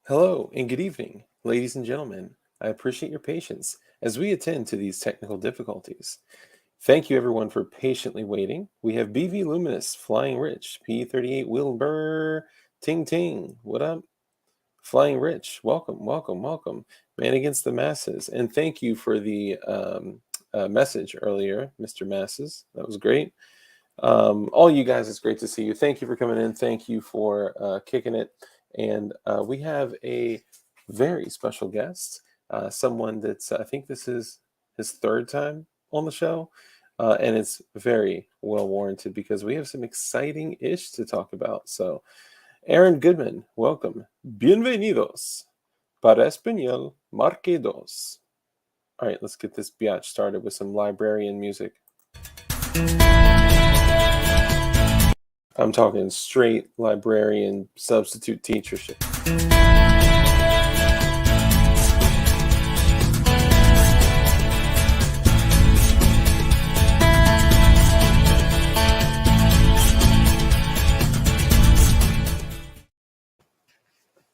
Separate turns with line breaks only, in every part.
Hello and good evening, ladies and gentlemen. I appreciate your patience as we attend to these technical difficulties. Thank you everyone for patiently waiting. We have BV Luminous, Flying Rich, P38 Wilbur, Ting Ting, what up? Flying Rich, welcome, welcome, welcome. Man Against the Masses. And thank you for the message earlier, Mr. Masses. That was great. All you guys, it's great to see you. Thank you for coming in. Thank you for kicking it. And we have a very special guest, someone that's, I think this is his third time on the show. And it's very well warranted because we have some exciting ish to talk about. So, Aaron Goodman, welcome. Bienvenidos. Para Español, marque dos. All right, let's get this biatch started with some librarian music. I'm talking straight librarian substitute teachership.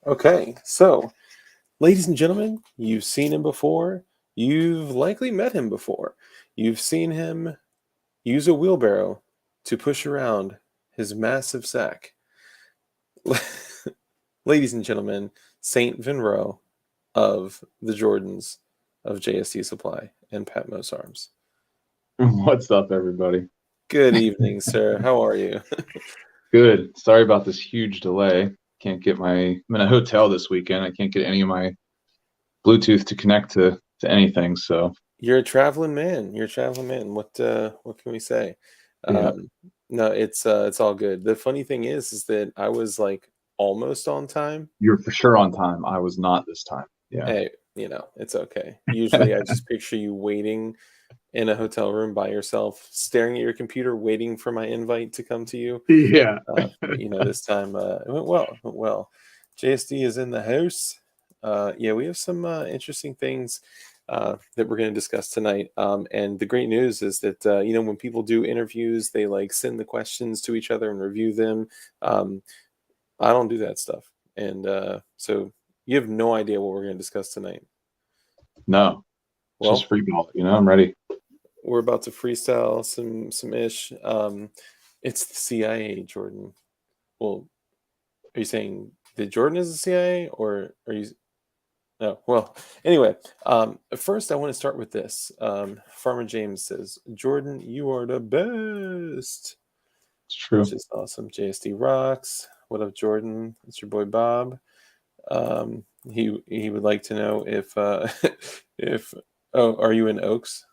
Okay, so ladies and gentlemen, you've seen him before. You've likely met him before. You've seen him use a wheelbarrow to push around his massive sack. Ladies and gentlemen, Saint Vinroe of the Jordans of JSD Supply and Patmos Arms.
What's up, everybody?
Good evening, sir. How are you?
Good. Sorry about this huge delay. I'm in a hotel this weekend. I can't get any of my Bluetooth to connect to anything. So
You're a traveling man. You're a traveling man. What can we say?
yeah,
No, it's all good. The funny thing is that I was like almost on time.
you're for sure on time. I was not this time. Yeah.
Hey, it's okay. Usually I just picture you waiting in a hotel room by yourself, staring at your computer, waiting for my invite to come to you.
Yeah.
But, this time it went well. It went well. JSD is in the house. Yeah, we have some interesting things that we're going to discuss tonight. And the great news is that, when people do interviews, they like send the questions to each other and review them. I don't do that stuff. And so you have no idea what we're going to discuss tonight.
No.
Well,
just free ball. I'm ready.
We're about to freestyle some ish. It's the CIA, Jordan. Well, are you saying that Jordan is the CIA, or are you? No. Well, anyway. First, I want to start with this. Farmer James says, "Jordan, you are the best."
It's true.
Which is awesome. JSD rocks. What up, Jordan? It's your boy Bob. He would like to know if are you in Oaks?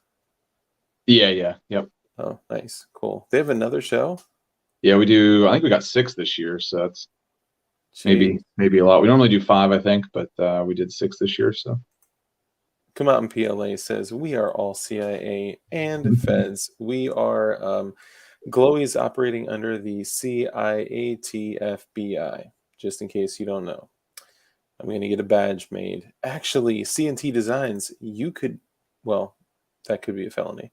Yeah. Yep.
Oh, nice. Cool. They have another show?
Yeah, we do. I think we got 6 this year, so that's
Jeez.
maybe a lot. We normally do 5, I think, but we did 6 this year. So
Come Out in PLA says, we are all CIA and feds. We are Glowy's operating under the CIATFBI, just in case you don't know. I'm going to get a badge made. Actually, C&T Designs, that could be a felony.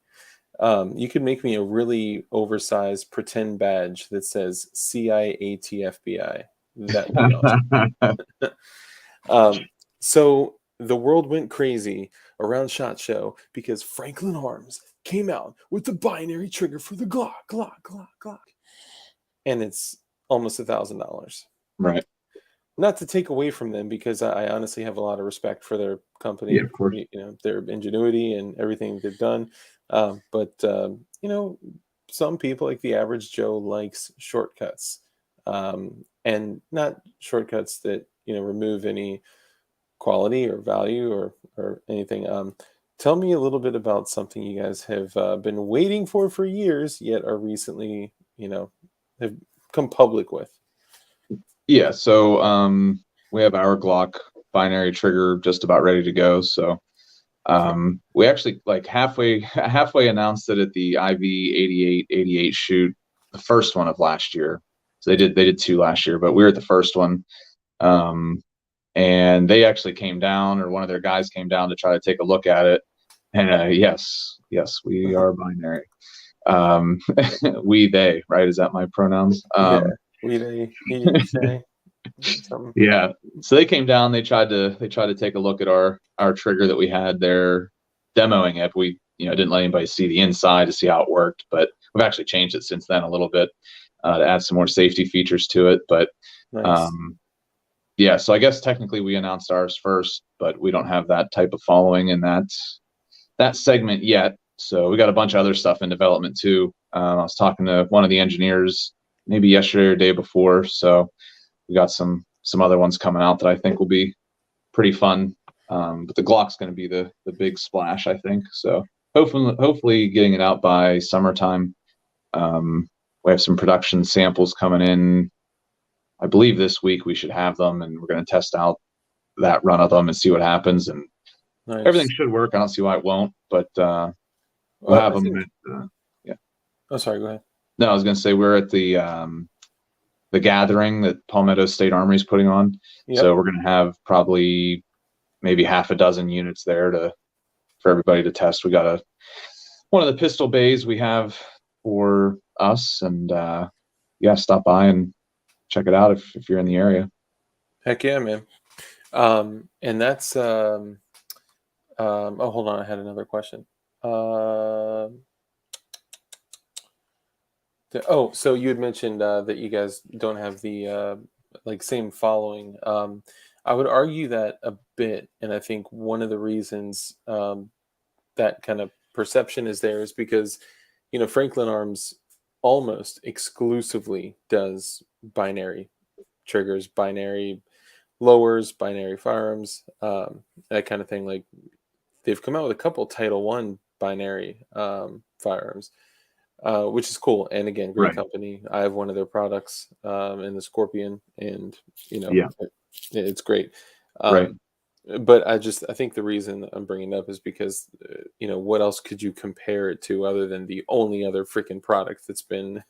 You could make me a really oversized pretend badge that says CIATFBI. That would be awesome. So the world went crazy around SHOT Show because Franklin Arms came out with the binary trigger for the Glock. And it's almost $1,000.
right.
Not to take away from them, because I honestly have a lot of respect for their company,
Yeah, of course.
Their ingenuity and everything they've done. But some people, like the average Joe, likes shortcuts, and not shortcuts that remove any quality or value or anything. Tell me a little bit about something you guys have been waiting for years, yet are recently have come public with.
Yeah, so we have our Glock binary trigger just about ready to go. So we actually halfway announced it at the IV 88 shoot, the first one of last year. So they did 2 last year, but we were at the first one. And they actually came down, or one of their guys came down to try to take a look at it. And yes, we are binary. We, they, right? Is that my pronouns?
Yeah. We, they, he, say. Something.
Yeah. So they came down. They tried to take a look at our trigger that we had there, demoing it. We didn't let anybody see the inside to see how it worked, but we've actually changed it since then a little bit to add some more safety features to it. But
Nice.
um, yeah, so I guess technically we announced ours first, but we don't have that type of following in that segment yet. So we got a bunch of other stuff in development too. I was talking to one of the engineers maybe yesterday or day before, so we got some other ones coming out that I think will be pretty fun. But the Glock's going to be the big splash, I think. So hopefully getting it out by summertime. We have some production samples coming in. I believe this week we should have them, and we're going to test out that run of them and see what happens. And everything
Nice.
should work. I don't see why it won't, but we'll
Well,
have
I
them.
think.
Yeah.
Oh, sorry. Go ahead.
No, I was going to say we're at the gathering that Palmetto State Armory is putting on. So
Yep.
we're going to have probably maybe half a dozen units there for everybody to test. We got one of the pistol bays we have for us, and yeah, stop by and check it out if you're in the area.
Heck yeah, man. And that's oh, hold on, I had another question. Oh, so you had mentioned that you guys don't have the like same following. I would argue that a bit, and I think one of the reasons that kind of perception is there is because Franklin Arms almost exclusively does binary triggers, binary lowers, binary firearms, that kind of thing. Like they've come out with a couple Title One binary firearms, which is cool. And again, great
Right.
company. I have one of their products in the Scorpion, and
Yeah.
it's great.
Right.
Um, but I think the reason I'm bringing it up is because what else could you compare it to other than the only other freaking product that's been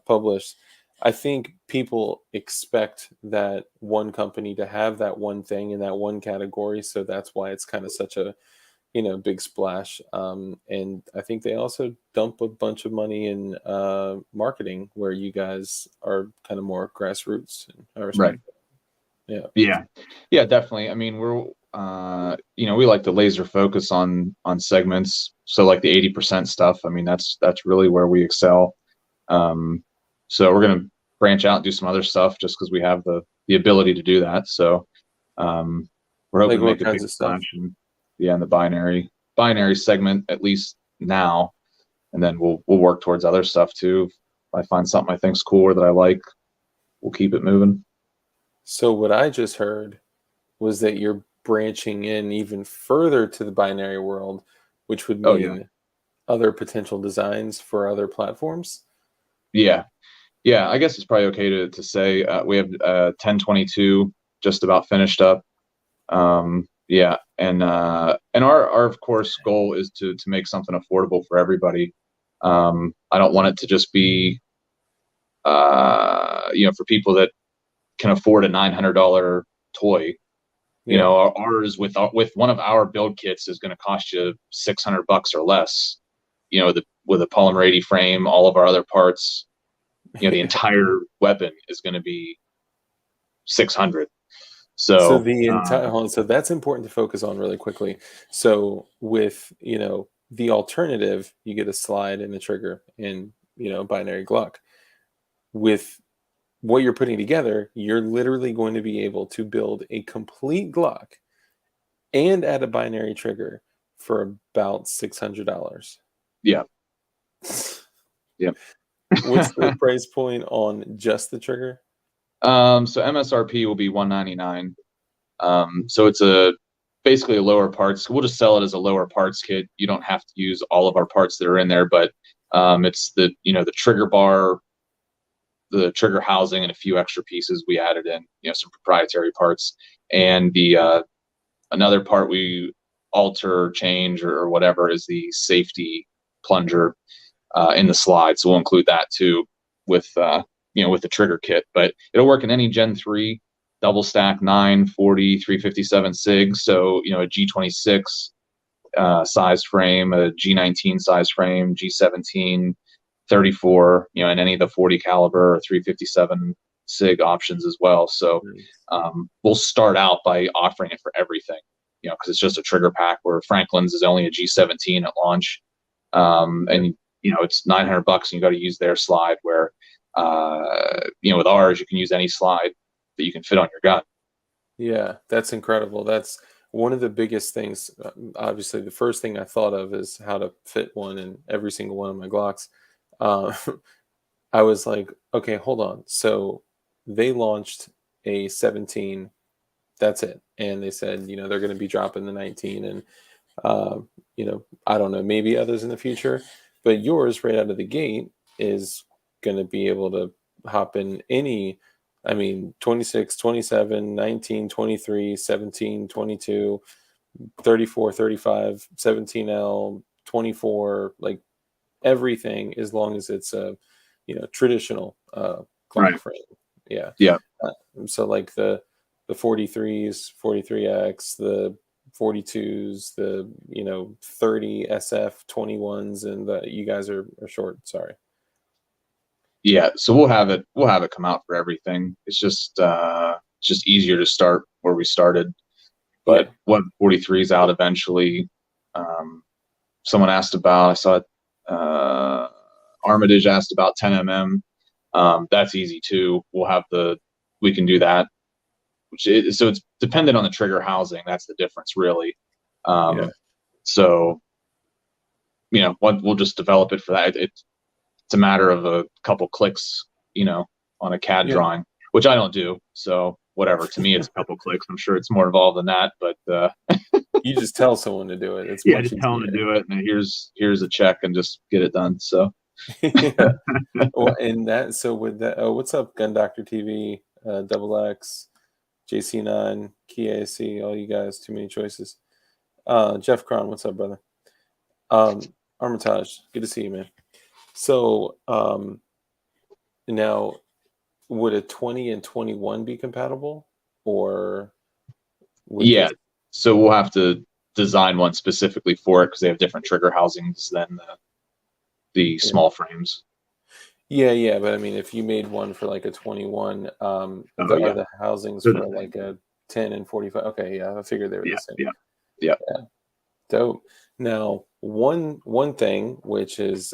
published? I think people expect that one company to have that one thing in that one category, so that's why it's kind of such a big splash. And I think they also dump a bunch of money in marketing, where you guys are kind of more grassroots. And I
Right.
respect that. Yeah.
Yeah. Yeah, definitely. I mean, we're we like to laser focus on segments. So like the 80% stuff, I mean, that's really where we excel. Um, so we're gonna branch out and do some other stuff just because we have the ability to do that. So we're hoping
Like
to make
what
a big
kinds of
splash
stuff?
and yeah, in the binary segment at least now, and then we'll work towards other stuff too. If I find something I think's cool or that I like, we'll keep it moving.
So what I just heard was that you're branching in even further to the binary world, which would
Oh yeah.
mean other potential designs for other platforms.
Yeah. Yeah, I guess it's probably okay to say we have 1022 just about finished up. Yeah, and our of course goal is to make something affordable for everybody. I don't want it to just be for people that can afford a $900 toy.
Yeah.
Ours with one of our build kits is going to cost you $600 or less. With a polymer 80 frame, all of our other parts, the entire weapon is going to be 600.
So
So
the entire hold on, so that's important to focus on really quickly. So with the alternative, you get a slide and a trigger and binary Glock. With what you're putting together, you're literally going to be able to build a complete Glock and add a binary trigger for about $600.
yeah, yeah.
What's the price point on just the trigger?
So MSRP will be 199. So it's basically a lower parts. We'll just sell it as a lower parts kit. You don't have to use all of our parts that are in there, but it's the trigger bar, the trigger housing, and a few extra pieces we added in. Some proprietary parts, and the another part we alter or change or whatever is the safety plunger in the slide. So we'll include that too with with the trigger kit. But it'll work in any Gen 3 double stack 9, 40, 357 SIG. So a G26 size frame, a G19 size frame, G17, 34, and any of the 40 caliber or 357 sig options as well. So we'll start out by offering it for everything, because it's just a trigger pack, where Franklin's is only a G17 at launch. And it's $900 and you got to use their slide, where with ours you can use any slide that you can fit on your gun.
Yeah, that's incredible. That's one of the biggest things. Obviously, the first thing I thought of is how to fit one in every single one of my Glocks. Uh, I was like, okay, hold on. So they launched a 17. That's it. And they said, they're going to be dropping the 19, and I don't know, maybe others in the future, but yours right out of the gate is going to be able to hop in any, 26, 27, 19, 23, 17, 22, 34, 35, 17L, 24, like everything, as long as it's a, traditional Glock frame. Yeah.
Yeah.
So like the 43s, 43X, the 42s, the 30 SF 21s, and you guys are short. Sorry.
Yeah, so we'll have it come out for everything. It's just easier to start where we started. But what 43 is out eventually. Someone asked about, I saw Armitage asked about 10mm. That's easy too. We can do that. So it's dependent on the trigger housing. That's the difference, really. So we'll just develop it for that. It's a matter of a couple clicks, on a CAD drawing, which I don't do. So whatever. To me, it's a couple clicks. I'm sure it's more involved than that, but
you just tell someone to do it. It's
just tell them to do it, and here's a check, and just get it done. So
Well, and that, so with that, what's up, Gun Doctor TV, Double X, JC9, Key AC, all you guys, too many choices. Jeff Cron, what's up, brother? Armitage, good to see you, man. So now, would a 20 and 21 be compatible, or
so we'll have to design one specifically for it, because they have different trigger housings than the small frames.
Yeah, but if you made one for like a 21, are the housings for like a 10 and 45? Okay, I figured they were the same.
Yeah.
Dope. Now, one thing, which is,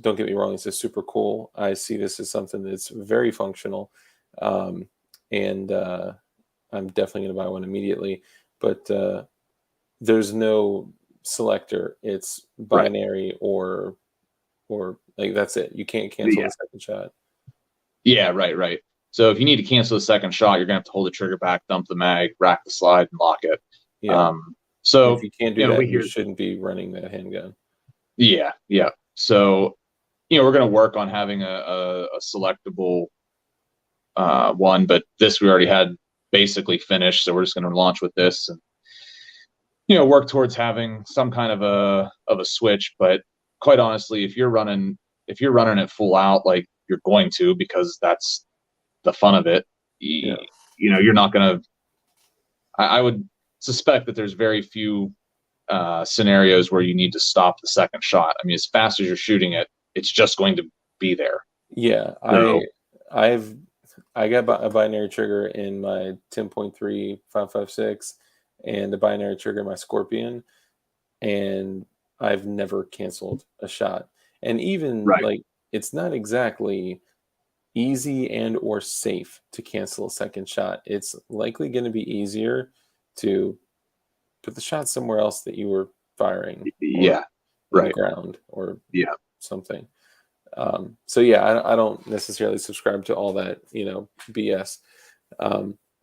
don't get me wrong, this is super cool. I see this as something that's very functional, and I'm definitely going to buy one immediately. But there's no selector; it's binary or like that's it. You can't cancel the second shot.
Yeah, right. So if you need to cancel the second shot, you're gonna have to hold the trigger back, dump the mag, rack the slide, and lock it.
Yeah.
So
if you can't do that, you shouldn't be running that handgun.
Yeah. So we're gonna work on having a selectable one, but this we already had basically finished, so we're just gonna launch with this and work towards having some kind of a switch. But quite honestly, if you're running it full out, like you're going to, because that's the fun of it, you're not gonna. I would suspect that there's very few scenarios where you need to stop the second shot. As fast as you're shooting it, it's just going to be there.
Yeah, so, I got a binary trigger in my 10.3 5.56 and a binary trigger in my Scorpion, and I've never canceled a shot. And even like, it's not exactly easy and or safe to cancel a second shot. It's likely going to be easier to put the shot somewhere else that you were firing. The ground or something. So I don't necessarily subscribe to all that BS.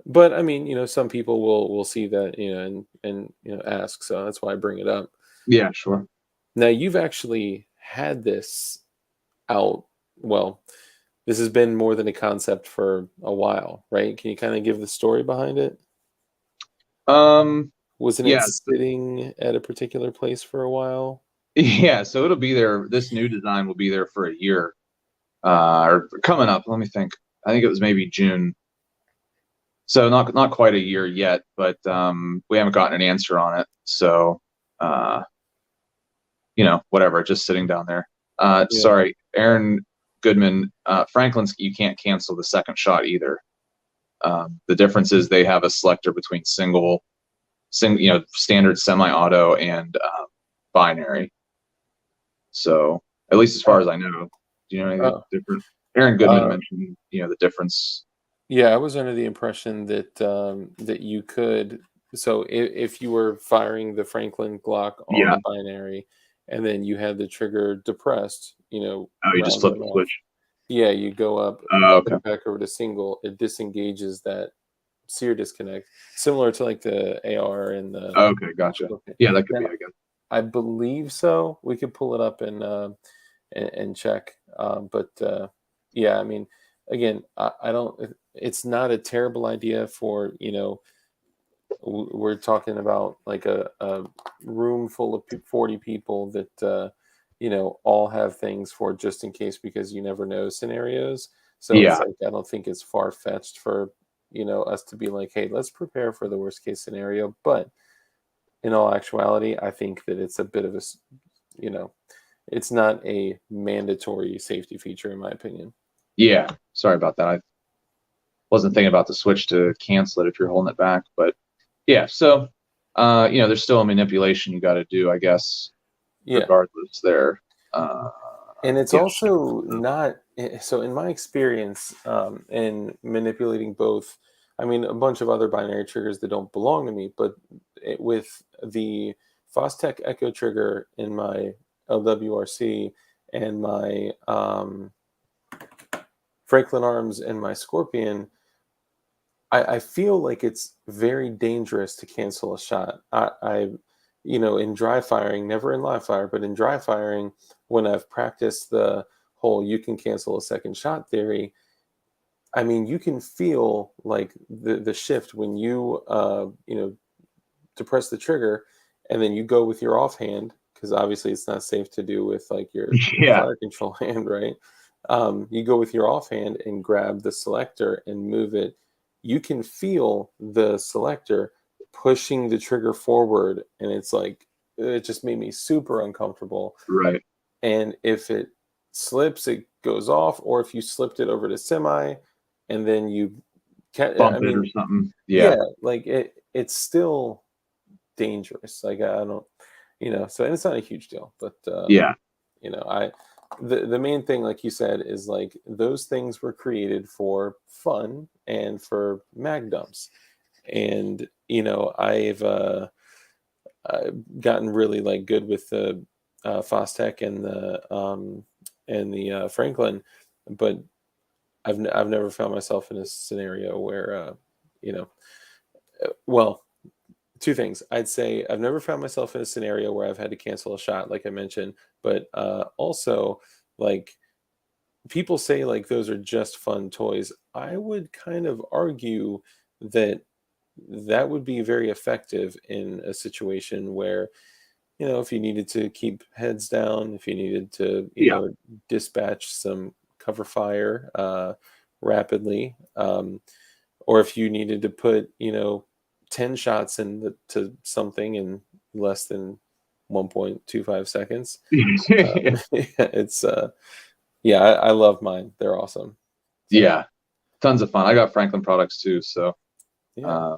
But some people will see that and ask, so that's why I bring it up.
Yeah, sure.
Now, you've actually had this out. Well, this has been more than a concept for a while, right? Can you kind of give the story behind it? Wasn't it sitting at a particular place for a while?
Yeah, so it'll be there. This new design will be there for a year, or coming up. Let me think. I think it was maybe June. So not quite a year yet, but we haven't gotten an answer on it. So, whatever, just sitting down there. Sorry, Aaron Goodman, Franklin's, you can't cancel the second shot either. The difference is they have a selector between standard semi-auto and binary. So at least as far as I know, do you know anything different? Aaron Goodman mentioned, the difference.
Yeah, I was under the impression that that you could. So if you were firing the Franklin Glock on
Yeah.
the binary, and then you had the trigger depressed,
You just
round
flip
and
the
off.
switch.
Yeah, you go up,
Okay.
put it back over to single. It disengages that sear disconnect, similar to like the AR and the.
Okay, gotcha.
Okay.
Yeah, that could be,
Now,
I guess.
I believe so. We could pull it up and check. But yeah, I mean, again, I don't. It's not a terrible idea for we're talking about like a room full of 40 people that all have things for just in case, because you never know scenarios. So it's
Yeah.
like I don't think it's far fetched for us to be like, hey, let's prepare for the worst case scenario. But in all actuality, I think that it's a bit of a it's not a mandatory safety feature in my opinion.
Yeah. Sorry about that. I wasn't thinking about the switch to cancel it if you're holding it back, but yeah. So, there's still a manipulation you got to do, I guess,
Yeah.
regardless there.
And it's
Yeah.
also not so in my experience in manipulating both. I mean, a bunch of other binary triggers that don't belong to me, but with the Fostech Echo trigger in my LWRC and my Franklin Arms and my Scorpion, I feel like it's very dangerous to cancel a shot. In dry firing, never in live fire, but in dry firing, when I've practiced the whole you can cancel a second shot theory, I mean, you can feel like the shift when you depress the trigger and then you go with your offhand, because obviously it's not safe to do with like your
Yeah.
fire control hand, right? You go with your offhand and grab the selector and move it. You can feel the selector pushing the trigger forward, and it's like it just made me super uncomfortable.
Right.
And if it slips, it goes off, or if you slipped it over to semi and then you can't,
Bump it or something.
yeah, like it's still dangerous. Like I don't, so, and it's not a huge deal, but
Yeah.
the main thing, like you said, is like those things were created for fun and for mag dumps. And I've gotten really like good with the Fostech and the Franklin, but I've never found myself in a scenario where well, two things. I'd say I've never found myself in a scenario where I've had to cancel a shot, like I mentioned, but also like people say like those are just fun toys. I would kind of argue that that would be very effective in a situation where if you needed to keep heads down, if you needed to dispatch some cover fire rapidly, or if you needed to put 10 shots into something in less than 1.25 seconds. It's I love mine. They're awesome. So,
yeah, tons of fun. I got Franklin products too, so
yeah,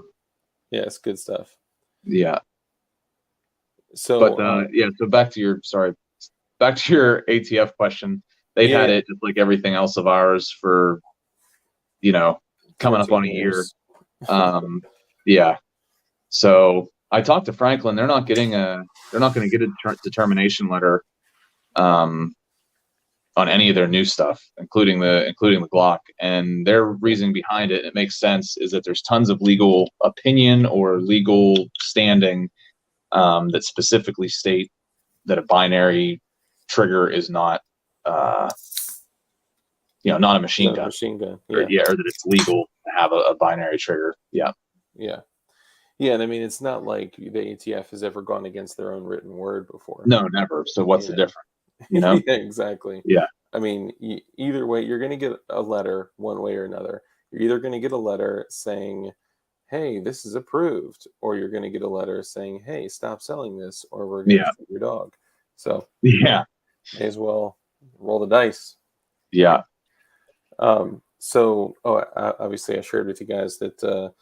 it's good stuff.
Yeah.
So,
but so back to your ATF question. They've had it just like everything else of ours for coming up on a year. Yeah. So I talked to Franklin. They're not going to get a determination letter on any of their new stuff, including the Glock. And their reasoning behind it, it makes sense, is that there's tons of legal opinion or legal standing that specifically state that a binary trigger is not not a machine gun. Or that it's legal to have a binary trigger. Yeah.
And I mean, it's not like the ATF has ever gone against their own written word before.
No, never. So what's the difference?
Yeah, exactly.
Yeah.
I mean, either way, you're going to get a letter one way or another. You're either going to get a letter saying, hey, this is approved, or you're going to get a letter saying, hey, stop selling this, or we're going to shoot your dog. So
may
as well roll the dice.
Yeah.
Obviously I shared with you guys that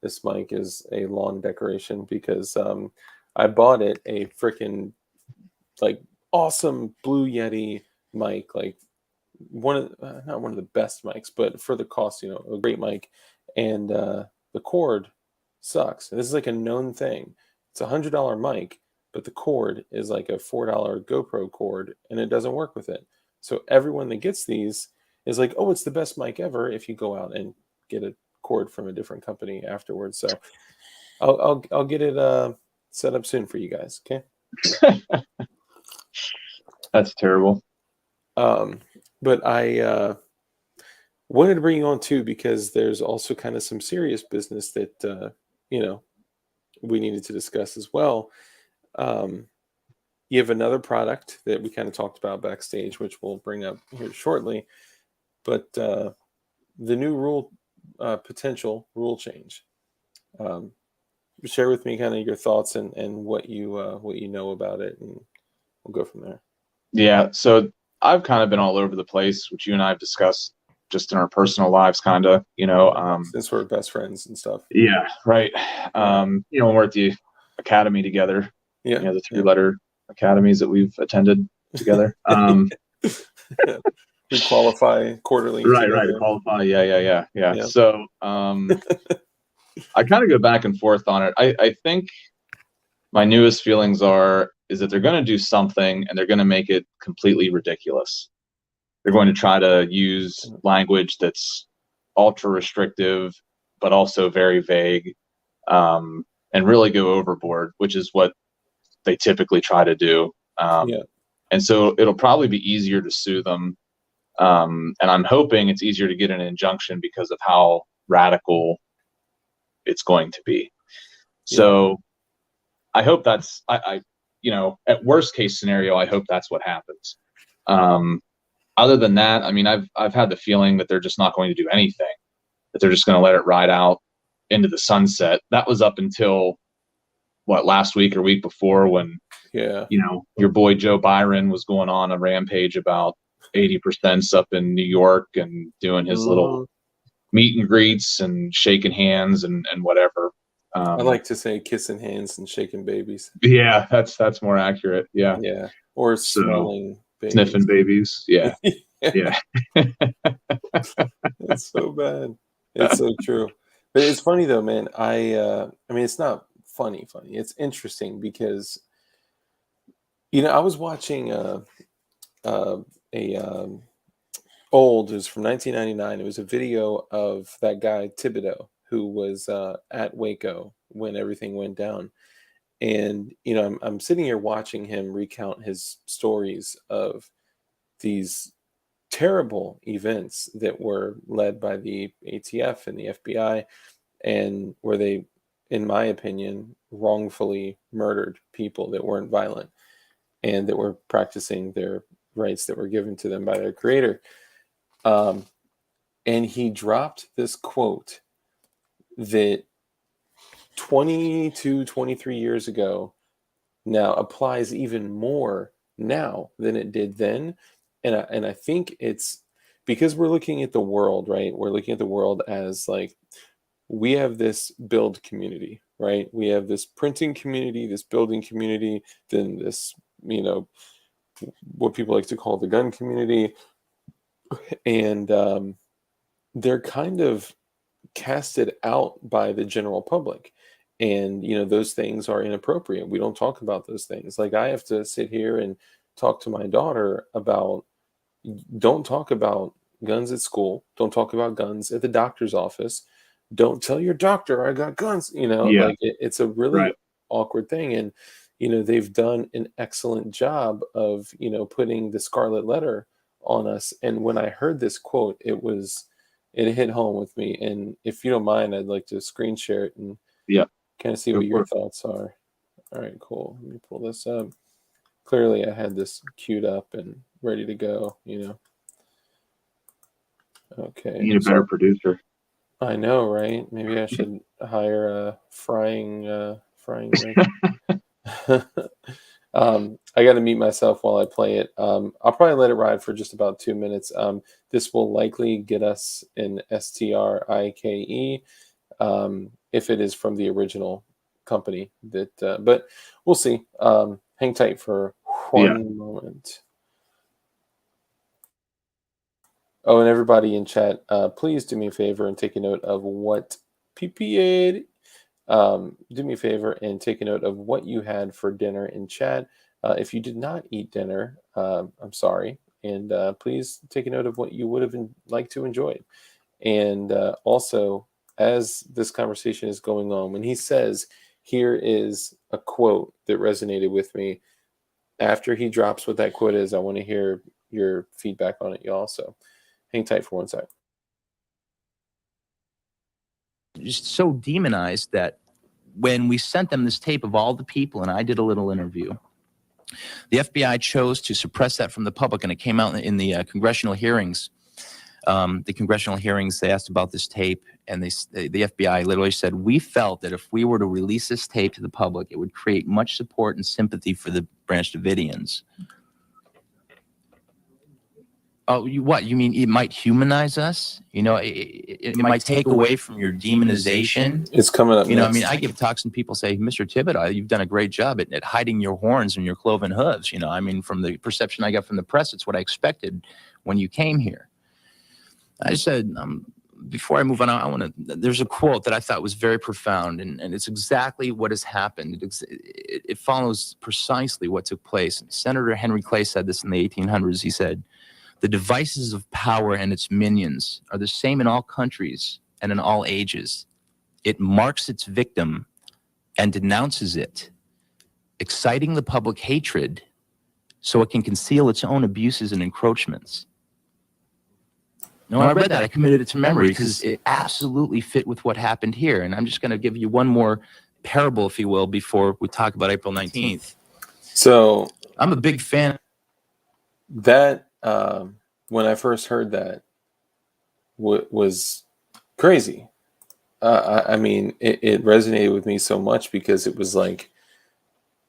this mic is a lawn decoration because I bought it a freaking like awesome Blue Yeti mic, like one of not one of the best mics, but for the cost, a great mic, and the cord sucks. And this is like a known thing. It's $100 mic, but the cord is like a $4 GoPro cord, and it doesn't work with it. So everyone that gets these is like, "Oh, it's the best mic ever." If you go out and get a cord from a different company afterwards, so I'll get it set up soon for you guys. Okay.
That's terrible.
But I wanted to bring you on too because there's also kind of some serious business that we needed to discuss as well. Um, you have another product that we kind of talked about backstage, which we'll bring up here shortly. But the new potential rule change. Share with me kind of your thoughts and what you know about it, and we'll go from there.
Yeah. So I've kind of been all over the place, which you and I have discussed just in our personal lives, kind of,
Since we're best friends and stuff.
Yeah. Right. When we're at the academy together,
Yeah.
The 3-letter academies that we've attended together.
We qualify quarterly.
Right.
Together.
Right. Qualify. Yeah. So, I kind of go back and forth on it. I think my newest feelings is that they're going to do something and they're going to make it completely ridiculous. They're going to try to use language that's ultra restrictive, but also very vague, and really go overboard, which is what they typically try to do. And so it'll probably be easier to sue them. And I'm hoping it's easier to get an injunction because of how radical it's going to be. So I hope that's, at worst case scenario, I hope that's what happens. Other than that, I mean, I've had the feeling that they're just not going to do anything, that they're just going to let it ride out into the sunset. That was up until last week or week before when, your boy Joe Byron was going on a rampage about 80% up in New York and doing his little meet and greets and shaking hands and whatever.
I like to say kissing hands and shaking babies.
Yeah, that's more accurate. Yeah.
Yeah. Or smelling babies.
Sniffing babies. Yeah. Yeah.
It's so bad. It's so true. But it's funny though, man. I mean, it's not funny. It's interesting because, I was watching old, it was from 1999. It was a video of that guy Thibodeau who was at Waco when everything went down. And, I'm sitting here watching him recount his stories of these terrible events that were led by the ATF and the FBI, and where they, in my opinion, wrongfully murdered people that weren't violent and that were practicing their rights that were given to them by their creator. And he dropped this quote that 22, 23 years ago now applies even more now than it did then. And I think it's because we're looking at the world, right? We're looking at the world as like, we have this build community, right? We have this printing community, this building community, then this, what people like to call the gun community. And they're kind of casted out by the general public. And, those things are inappropriate. We don't talk about those things. Like, I have to sit here and talk to my daughter about, don't talk about guns at school. Don't talk about guns at the doctor's office. Don't tell your doctor I got guns. Like it's a really awkward thing. And, they've done an excellent job of, putting the scarlet letter on us. And when I heard this quote, it hit home with me. And if you don't mind, I'd like to screen share it and kind of see what your thoughts are. All right, cool. Let me pull this up. Clearly I had this queued up and ready to go, Okay.
You need a better producer.
I know, right? Maybe I should hire a frying I got to mute myself while I play it. I'll probably let it ride for just about 2 minutes. This will likely get us an STRIKE if it is from the original company. But we'll see. Hang tight for one moment. Oh, and everybody in chat, please do me a favor and take a note of what PPA. Do me a favor and take a note of what you had for dinner in chat. If you did not eat dinner, I'm sorry. And please take a note of what you would have liked to enjoy. And also, as this conversation is going on, when he says, here is a quote that resonated with me, after he drops what that quote is, I want to hear your feedback on it, y'all. So hang tight for one sec.
Just so demonized that when we sent them this tape of all the people, and I did a little interview, the FBI chose to suppress that from the public, and it came out in the congressional hearings. The congressional hearings, they asked about this tape, and the FBI literally said, we felt that if we were to release this tape to the public, it would create much support and sympathy for the Branch Davidians. Oh, what? You mean it might humanize us? You know, it might take away from your demonization.
It's coming up.
You know, I mean, I give talks and people say, Mr. Thibodeau, you've done a great job at hiding your horns and your cloven hooves. You know, I mean, from the perception I got from the press, it's what I expected when you came here. I said, before I move on, there's a quote that I thought was very profound, and it's exactly what has happened. It follows precisely what took place. Senator Henry Clay said this in the 1800s. He said, the devices of power and its minions are the same in all countries and in all ages. It marks its victim and denounces it, exciting the public hatred so it can conceal its own abuses and encroachments. Now, when I read that, I committed it to memory because it absolutely fit with what happened here. And I'm just going to give you one more parable, if you will, before we talk about April 19th.
So
I'm a big fan.
That, when I first heard that, was crazy. I mean, it resonated with me so much because it was like,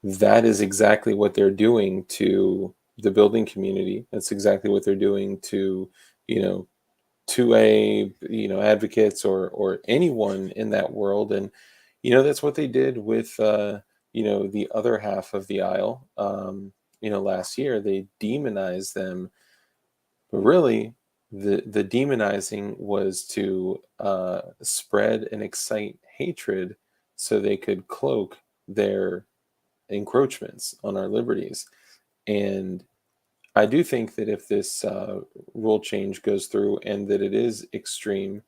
that is exactly what they're doing to the building community. That's exactly what they're doing to, 2A, advocates or anyone in that world. And, that's what they did with, the other half of the aisle. Last year, they demonized them. But really, the demonizing was to spread and excite hatred so they could cloak their encroachments on our liberties. And I do think that if this rule change goes through and that it is extreme,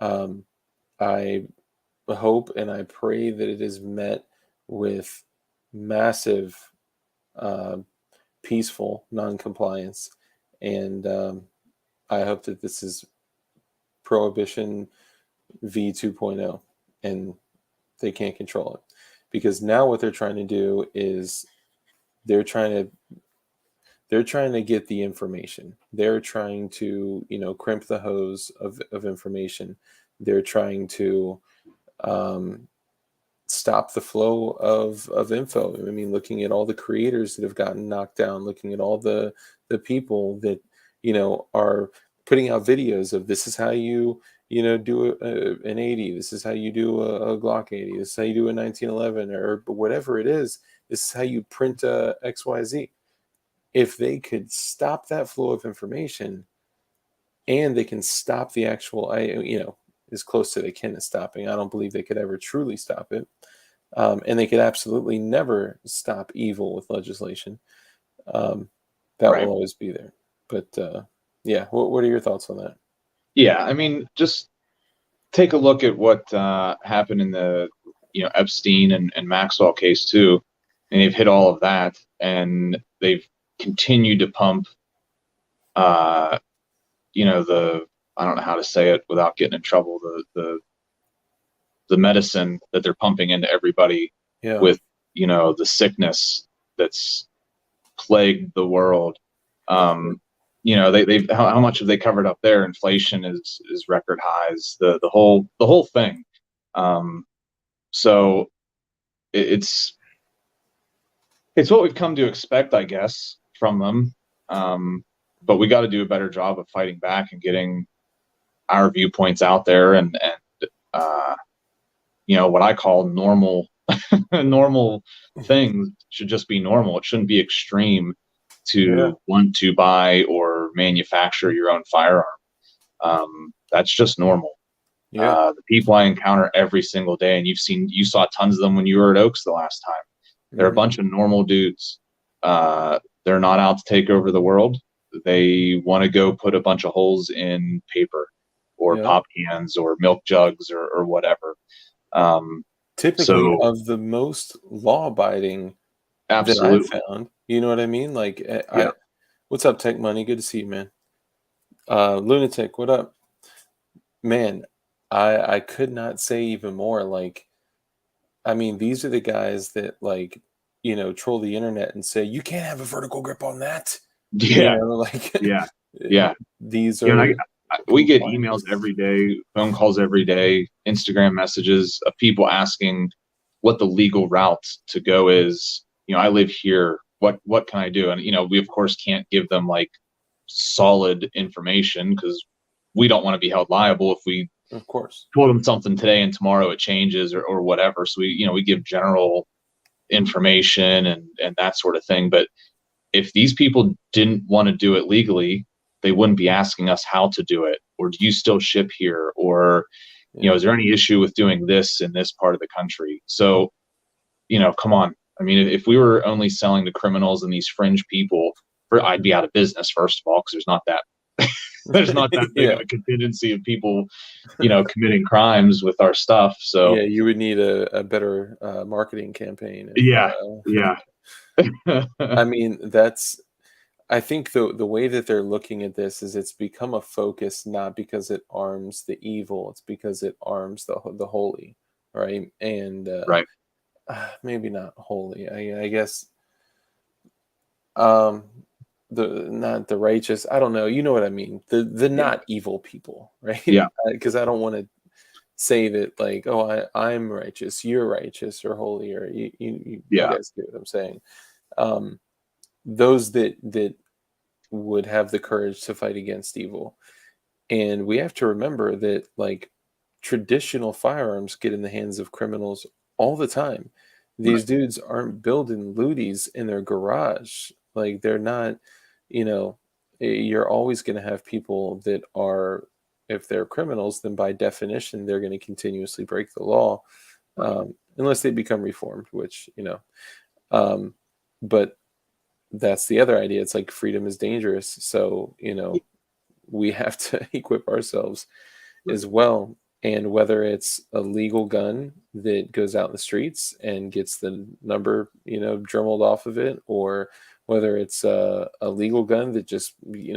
I hope and I pray that it is met with massive peaceful non-compliance. And I hope that this is Prohibition v 2.0 and they can't control it. Because now what they're trying to do is they're trying to get the information. They're trying to, crimp the hose of information. They're trying to stop the flow of info. I mean, looking at all the creators that have gotten knocked down, looking at all the people that, are putting out videos of this is how you, do an 80. This is how you do a Glock 80. This is how you do a 1911 or whatever it is. This is how you print a XYZ. If they could stop that flow of information and they can stop the actual, as close to they can as stopping. I don't believe they could ever truly stop it. And they could absolutely never stop evil with legislation. That
Right.
will always be there. But yeah, what are your thoughts on that?
Yeah, I mean, just take a look at what happened in the Epstein and Maxwell case too, and they've hit all of that, and they've continued to pump, the, I don't know how to say it without getting in trouble, the medicine that they're pumping into everybody with the sickness that's plagued the world. They've how much have they covered up there? Inflation is record highs. The whole thing. So it's it's what we've come to expect, I guess, from them. But we got to do a better job of fighting back and getting our viewpoints out there, and what I call normal normal things should just be normal. It shouldn't be extreme to want to buy or manufacture your own firearm. That's just normal. The people I encounter every single day, and you saw tons of them when you were at Oaks the last time. They're a bunch of normal dudes. They're not out to take over the world. They want to go put a bunch of holes in paper or pop cans or milk jugs or whatever.
Typically of the most law-abiding that I've found. You know what I mean? Like, what's up, Tech Money? Good to see you, man. Lunatic, what up? Man, I could not say even more. Like, I mean, these are the guys that, like, troll the internet and say, you can't have a vertical grip on that.
Yeah.
These are...
we get emails every day, phone calls every day, Instagram messages of people asking what the legal route to go is. I live here. What can I do? And, we of course can't give them like solid information because we don't want to be held liable if we
of course
told them something today and tomorrow it changes or whatever. So we give general information and that sort of thing. But if these people didn't want to do it legally, they wouldn't be asking us how to do it, or do you still ship here, or is there any issue with doing this in this part of the country? So come on. I mean, if we were only selling to criminals and these fringe people, I'd be out of business, first of all, because there's not that big of a contingency of people committing crimes with our stuff. So
you would need a better marketing campaign. I mean, I think the way that they're looking at this is it's become a focus, not because it arms the evil, it's because it arms the holy, right? And maybe not holy. I guess not the righteous. I don't know. You know what I mean? The not evil people, right?
Yeah.
Because I don't want to say that like, oh, I'm righteous, you're righteous or holy, or you guys get what I'm saying. Those that would have the courage to fight against evil. And we have to remember that like traditional firearms get in the hands of criminals all the time. These dudes aren't building looties in their garage. Like they're not, you're always going to have people that are, if they're criminals, then by definition, they're going to continuously break the law unless they become reformed, which, but that's the other idea. It's like freedom is dangerous. So, we have to equip ourselves as well. And whether it's a legal gun that goes out in the streets and gets the number, dremelled off of it, or whether it's a legal gun that just,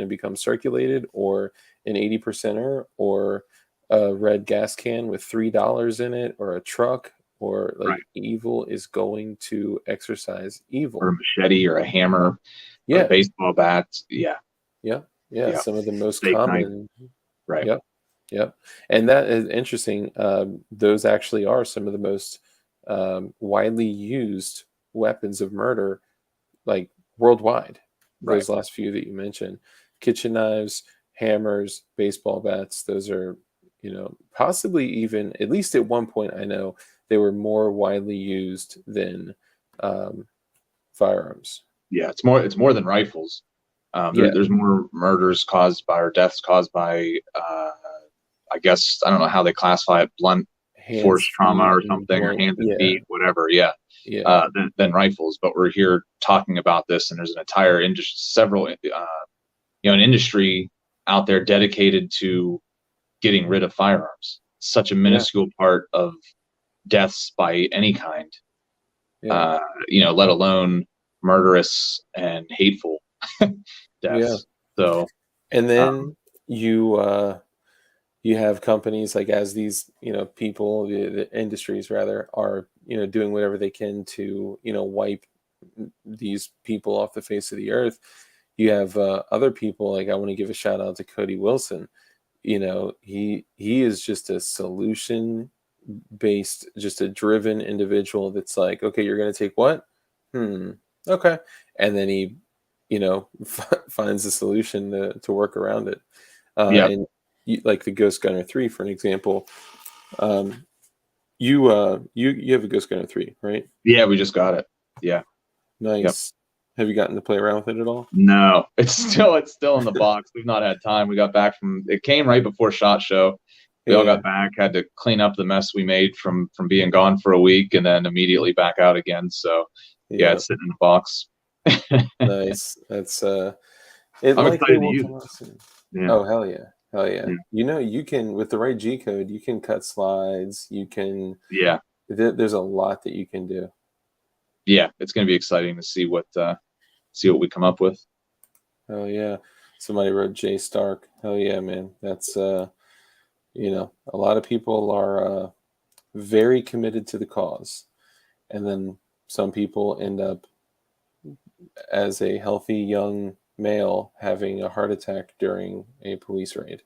becomes circulated, or an 80%er, or a red gas can with $3 in it, or a truck, or like evil is going to exercise evil.
Or a machete or a hammer, or a baseball bat.
Yeah. Some of the most common. Yep. And that is interesting. Those actually are some of the most widely used weapons of murder, like worldwide. Those last few that you mentioned: kitchen knives, hammers, baseball bats. Those are, possibly even, at least at one point, I know they were more widely used than firearms.
Yeah, it's more than rifles. There's more murders caused by, or deaths caused by, I guess, I don't know how they classify it, blunt force trauma or something, or hands and feet, whatever. Than rifles. But we're here talking about this, and there's an entire industry, an industry out there dedicated to getting rid of firearms. Such a minuscule part of deaths by any kind, let alone murderous and hateful deaths. So,
and then you have companies like, as these people, the industries rather, are doing whatever they can to wipe these people off the face of the earth. You have other people, like, I want to give a shout out to Cody Wilson. He is just a solution based, just a driven individual that's like, okay, you're going to take what? Okay. And then he, finds a solution to work around it.
Yeah.
And like the Ghost Gunner 3, for an example, um, you have a Ghost Gunner 3, right?
Yeah, we just got it. Yeah. Yep.
Nice. Have you gotten to play around with it at all?
No, it's still in the box. We've not had time. We got back from it came right before SHOT Show. We all
Yeah.
got back, had to clean up the mess we made from being gone for a week, and then immediately back out again. So yeah,
Yeah.
it's sitting in the box.
Nice. That's it
I'm
likely
excited to
will
use
come out
it.
soon.
Yeah.
Oh, hell yeah. Hell yeah.
Yeah.
You can, with the right G code, you can cut slides. You can,
Yeah.
there's a lot that you can do.
Yeah. It's going to be exciting to see what we come up with.
Hell yeah. Somebody wrote Jay Stark. Hell yeah, man. That's, a lot of people are very committed to the cause. And then some people end up as a healthy young male having a heart attack during a police raid,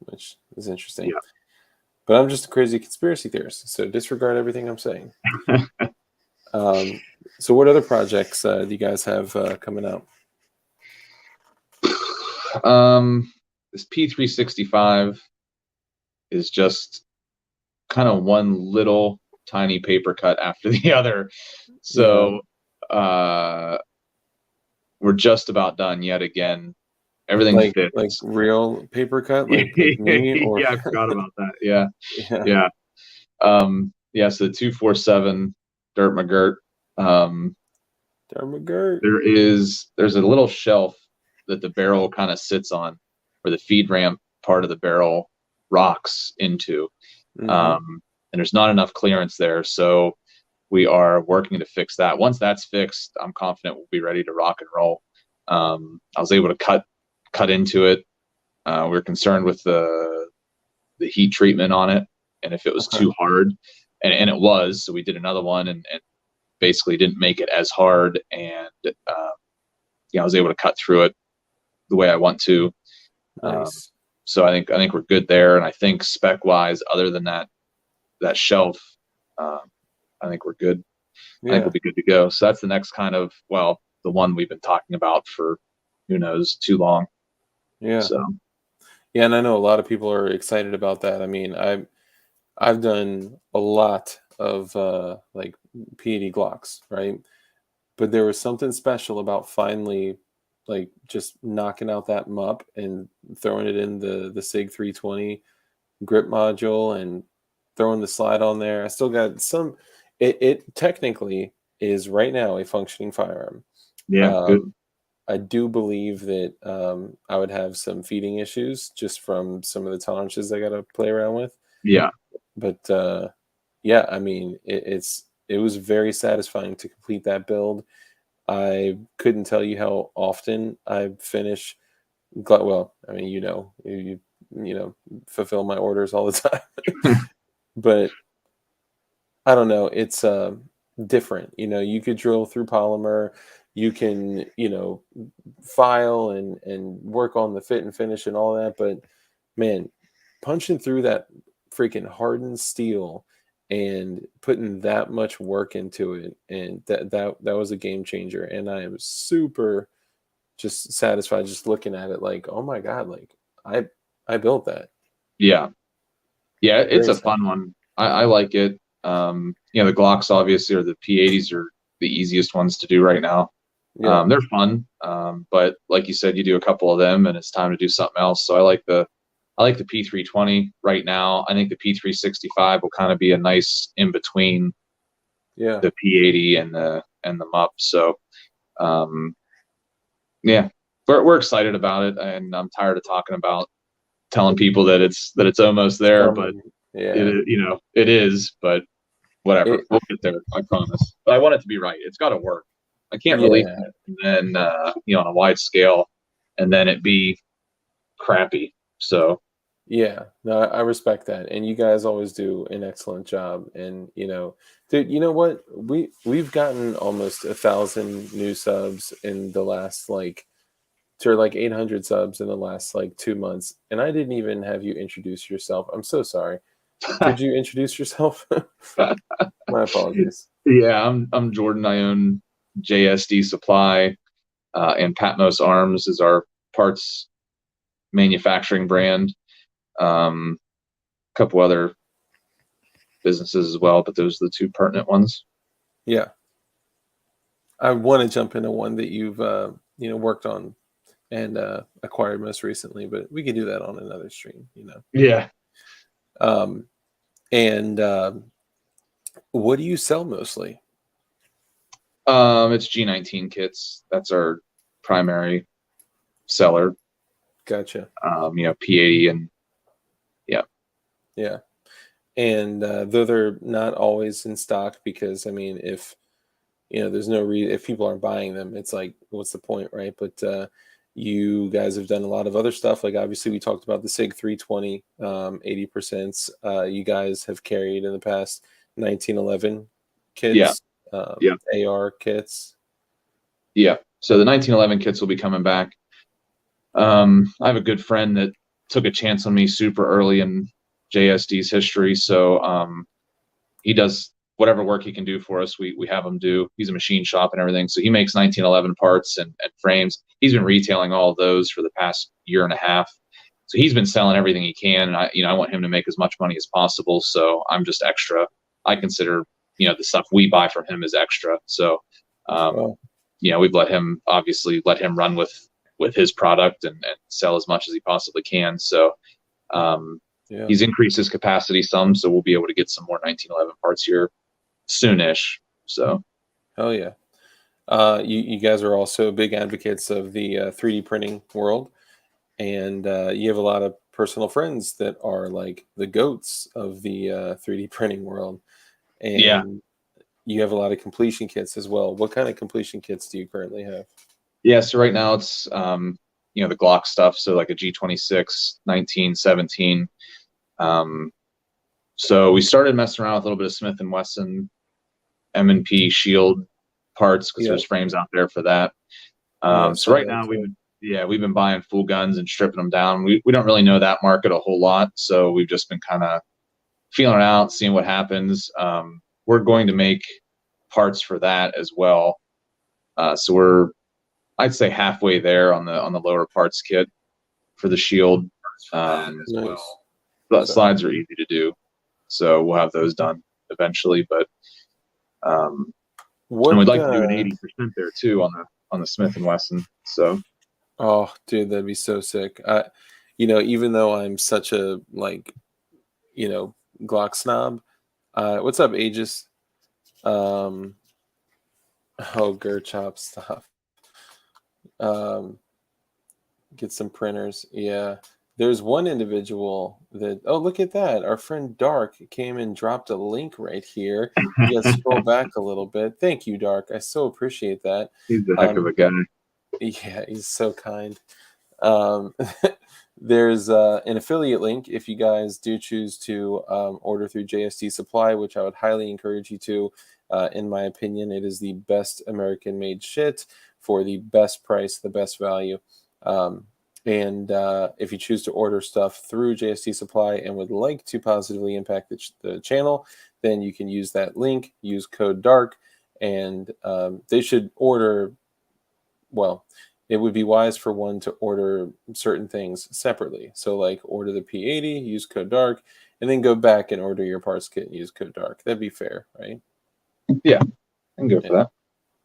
which is interesting.
Yeah.
But I'm just a crazy conspiracy theorist, so disregard everything I'm saying. So what other projects do you guys have coming out?
This P365 is just kind of one little tiny paper cut after the other. So we're just about done yet again. Everything fits.
Like real paper cut, like me, or
yeah, I forgot about that. Yeah.
yeah.
So the 247 Dirt McGirt.
McGirt.
There's a little shelf that the barrel kind of sits on, where the feed ramp part of the barrel rocks into.
Mm-hmm.
And there's not enough clearance there. So we are working to fix that. Once that's fixed, I'm confident we'll be ready to rock and roll. I was able to cut into it. We were concerned with the heat treatment on it, and if it was too hard, and it was, so we did another one and basically didn't make it as hard. And I was able to cut through it the way I want to.
Nice.
So I think we're good there. And I think spec wise, other than that shelf, I think we're good.
Yeah.
I think we'll be good to go. So that's the next kind of, the one we've been talking about for who knows too long.
Yeah.
So
yeah, and I know a lot of people are excited about that. I mean, I've done a lot of like P80 Glocks, right? But there was something special about finally like just knocking out that mup and throwing it in the SIG 320 grip module and throwing the slide on there. I still got some. It technically is right now a functioning firearm.
yeah, good.
I do believe that I would have some feeding issues just from some of the tolerances I got to play around with.
Yeah.
But yeah, I mean, it was very satisfying to complete that build. I couldn't tell you how often I finish. Well, I mean, you fulfill my orders all the time. But I don't know. It's different. You could drill through polymer. You can, file and work on the fit and finish and all that. But man, punching through that freaking hardened steel and putting that much work into it, and that was a game changer. And I am super just satisfied just looking at it, like, oh my God, like I built that.
Yeah. It's
Very
a fun one. I like it. The Glocks obviously, or the P80s, are the easiest ones to do right now.
Yeah.
They're fun, but like you said, you do a couple of them and it's time to do something else. So I like the P320 right now. I think the P365 will kind of be a nice in between
Yeah.
the P80 and the MUP. So we're excited about it, and I'm tired of talking about telling people that it's almost there, but it is. But whatever, we'll get there. I promise. But I want it to be right. It's got to work. I can't release it and then on a wide scale, and then it be crappy. So
yeah, no, I respect that, and you guys always do an excellent job. And dude, you know what? We've gotten almost 1,000 new subs in the last to like 800 subs in the last 2 months, and I didn't even have you introduce yourself. I'm so sorry. Could you introduce yourself? My apologies.
Yeah, I'm Jordan. I own JSD Supply, and Patmos Arms is our parts manufacturing brand. A couple other businesses as well, but those are the two pertinent ones.
Yeah. I want to jump into one that you've worked on and acquired most recently, but we can do that on another stream.
Yeah.
And what do you sell mostly?
It's G19 kits. That's our primary seller.
Gotcha.
P80 and
Yeah. And though they're not always in stock, because I mean, if there's no reason, if people aren't buying them, it's like, what's the point, right? But you guys have done a lot of other stuff. Like obviously, we talked about the Sig 320, 80%. You guys have carried in the past 1911 kits, AR kits.
Yeah. So the 1911 kits will be coming back. I have a good friend that took a chance on me super early in JSD's history. So he does whatever work he can do for us. We have him do. He's a machine shop and everything. So he makes 1911 parts and frames. He's been retailing all of those for the past year and a half. So he's been selling everything he can. And I want him to make as much money as possible. So I'm just extra. I consider, the stuff we buy from him is extra. So, we've let him run with his product and sell as much as he possibly can. So he's increased his capacity some, so we'll be able to get some more 1911 parts here soonish. So
hell yeah. You guys are also big advocates of the 3D printing world, and you have a lot of personal friends that are like the goats of the 3D printing world, and you have a lot of completion kits as well. What kind of completion kits do you currently have?
Yeah, so right now it's the Glock stuff, so like a G26, 1917. So we started messing around with a little bit of Smith & Wesson M&P Shield parts because there's frames out there for that. So right now we've been buying full guns and stripping them down. We don't really know that market a whole lot, so we've just been kind of feeling it out, seeing what happens. We're going to make parts for that as well. So we're, I'd say, halfway there on the lower parts kit for the Shield.
Nice.
But slides are easy to do, so we'll have those done eventually. But and we'd like to do an 80% there too on the Smith & Wesson. So,
oh, dude, that'd be so sick. Even though I'm such a Glock snob. What's up, Aegis? Gerchop, stop. Get some printers. Yeah. There's one individual that, look at that. Our friend Dark came and dropped a link right here. You gotta scroll back a little bit. Thank you, Dark. I so appreciate that.
He's a heck of a guy.
Yeah, he's so kind. There's an affiliate link if you guys do choose to order through JSD Supply, which I would highly encourage you to. In my opinion, it is the best American-made shit for the best price, the best value. And if you choose to order stuff through JSD Supply and would like to positively impact the channel, then you can use that link, use code DARK, and they should order, well, it would be wise for one to order certain things separately. So like order the P80, use code DARK, and then go back and order your parts kit and use code DARK. That'd be fair, right?
Yeah, I can go for that.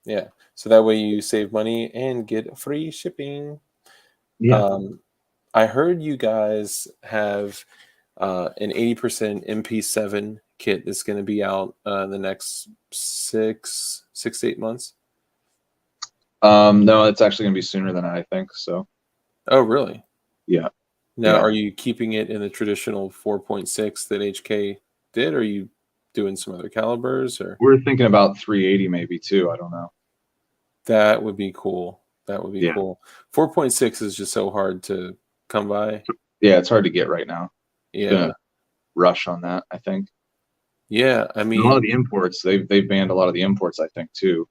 Yeah, so that way you save money and get free shipping.
Yeah.
I heard you guys have an 80% MP7 kit that's going to be out the next 6 to 8 months.
No, it's actually going to be sooner than I think. So.
Oh, really?
Yeah.
Now, are you keeping it in the traditional 4.6 that HK did, or are you doing some other calibers? Or
we're thinking about 380 maybe too. I don't know.
That would be cool. That would be cool. 4.6 is just so hard to come by.
Yeah, it's hard to get right now.
Yeah.
Rush on that, I think.
Yeah, I mean,
a lot of the imports, they've banned a lot of the imports, I think, too.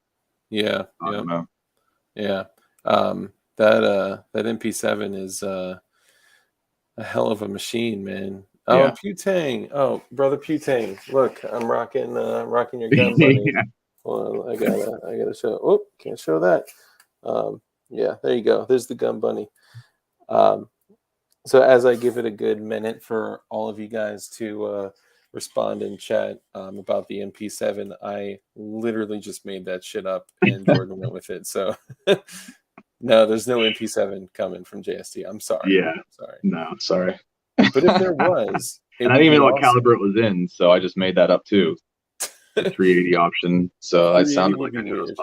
Yeah.
I don't know.
Yeah. That MP7 is a hell of a machine, man. Oh,
Yeah.
Putang. Oh, brother Putang. Look, I'm rocking your gun, buddy. Hold on, I gotta show. Oh, can't show that. Yeah, there you go. There's the gun bunny. Um, so as I give it a good minute for all of you guys to respond in chat about the MP7, I literally just made that shit up, and Jordan went with it. So no, there's no MP7 coming from JSD. I'm sorry.
Yeah.
Sorry.
No, sorry.
But if there was, it
And I
would
didn't
be
even know what
awesome.
caliber it was in, so I just made that up too. The 380 option. So I
380
sounded
would
like
be
I knew what I
weird.
was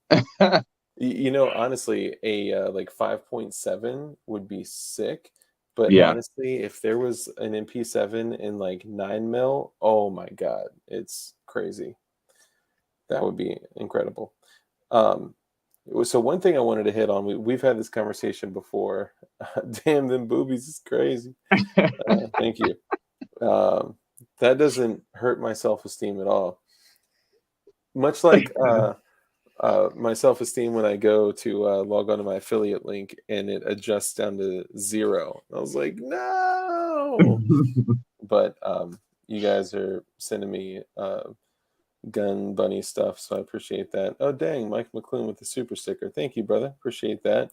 talking about.
You know, honestly, a like 5.7 would be sick. But
Yeah.
honestly, if there was an MP7 in like 9 mil, oh my God, it's crazy. That would be incredible. Um, so one thing I wanted to hit on, we've had this conversation before. Damn, them boobies is crazy. Thank you. That doesn't hurt my self-esteem at all. Much like my self-esteem when I go to log on to my affiliate link and it adjusts down to 0. I was like, no. But you guys are sending me gun bunny stuff, so I appreciate that. Oh dang, Mike McClune with the super sticker. Thank you, brother. Appreciate that.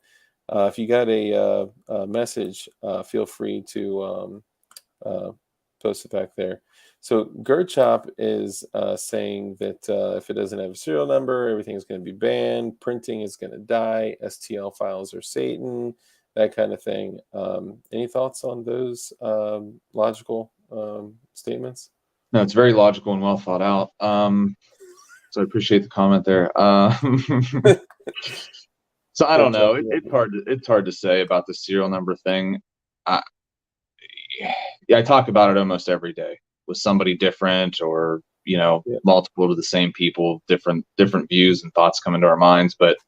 If you got a message, feel free to post it back there. So Gurchop is saying that if it doesn't have a serial number, everything is going to be banned. Printing is going to die. STL files are Satan. That kind of thing. Any thoughts on those logical statements?
No, it's very logical and well thought out. So I appreciate the comment there. So I don't know. It's hard to say about the serial number thing. I talk about it almost every day with somebody different, or
Yeah.
multiple of the same people, different views and thoughts come into our minds. But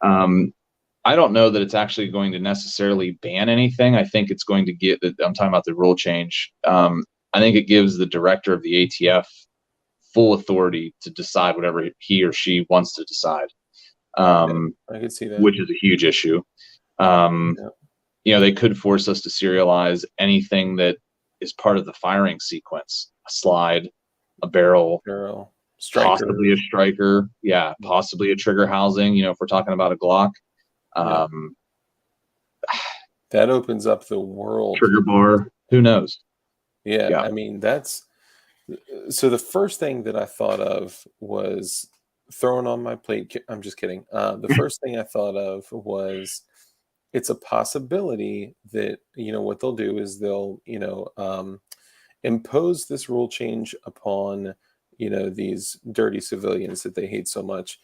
I don't know that it's actually going to necessarily ban anything. I think it's going to get that. I'm talking about the rule change. I think it gives the director of the ATF full authority to decide whatever he or she wants to decide.
I can see that.
Which is a huge issue. They could force us to serialize anything that is part of the firing sequence: a slide, a barrel,
striker.
Possibly a striker, possibly a trigger housing. If we're talking about a Glock,
that opens up the world.
Trigger bar, who knows?
Yeah, I mean, that's so the first thing that I thought of was thrown on my plate. I'm just kidding. The first thing I thought of was it's a possibility that, what they'll do is they'll, impose this rule change upon, these dirty civilians that they hate so much.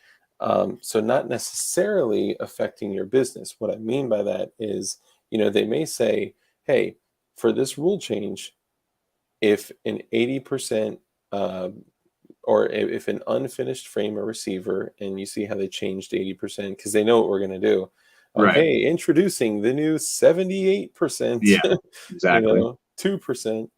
So not necessarily affecting your business. What I mean by that is, they may say, hey, for this rule change, if an 80% or if an unfinished frame or receiver, and you see how they changed 80% because they know what we're going to do. Okay, introducing the new 78%.
Yeah, exactly.
2%.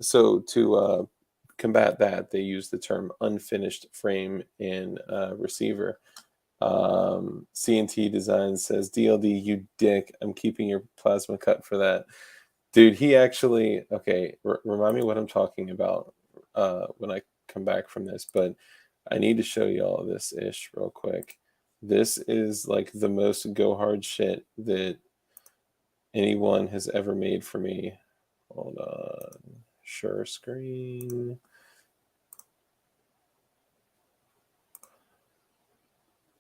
So to combat that, they use the term unfinished frame and receiver. C&T Design says, DLD, you dick. I'm keeping your plasma cut for that. Dude, he actually, okay, remind me what I'm talking about when I come back from this, but I need to show you all this ish real quick. This is like the most go hard shit that anyone has ever made for me. Hold on. Share screen.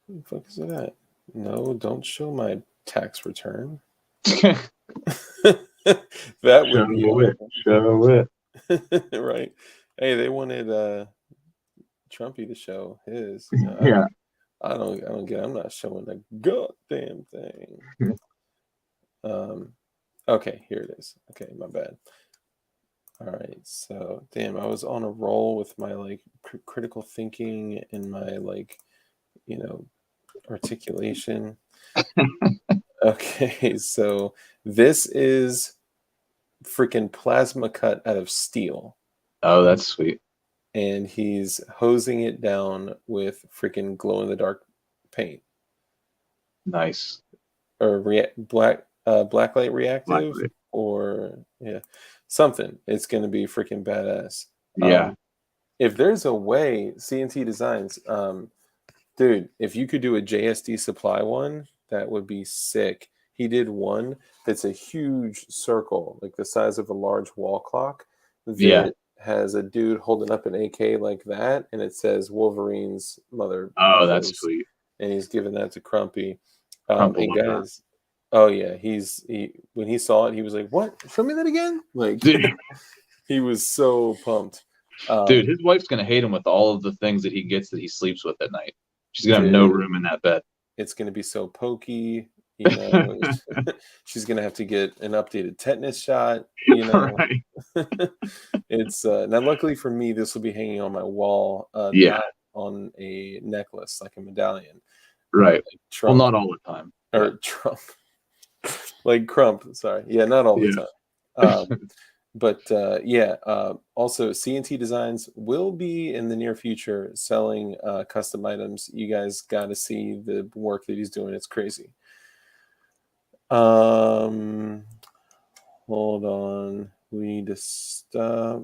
Where the fuck is it at? No, don't show my tax return. That would be awesome.
Show it.
Right. Hey, they wanted Trumpy to show his. I don't get it. I'm not showing a goddamn thing. Okay, here it is. Okay, my bad. All right, so damn, I was on a roll with my like critical thinking and my like, articulation. Okay, so this is freaking plasma cut out of steel.
Oh, that's sweet.
And he's hosing it down with freaking glow in the dark paint.
Nice.
Or blacklight reactive, or something. It's going to be freaking badass.
Yeah.
if there's a way, CNT Designs, dude, if you could do a JSD supply one, that would be sick. He did one that's a huge circle, like the size of a large wall clock,
Yeah.
that has a dude holding up an AK like that, and it says Wolverine's mother
Oh, that's
muffos,
sweet.
and he's giving that to Crumpy.
Crumple
And
love that.
guys, oh yeah, he when he saw it, he was like, "What? Show me that again!" Like,
Dude,
he was so pumped.
dude, his wife's gonna hate him with all of the things that he gets that he sleeps with at night. She's gonna have no
Dude,
room in that bed.
it's going to be so pokey, you know. She's going to have to get an updated tetanus shot, you know.
Right.
It's now luckily for me, this will be hanging on my wall,
Yeah.
not on a necklace like a medallion,
Right.
like
Well,
Trump,
not all the time.
or Trump, like Crump. Sorry, yeah, not all the time. But yeah, also CNT Designs will be in the near future selling custom items. You guys got to see the work that he's doing. It's crazy. Hold on. We need to stop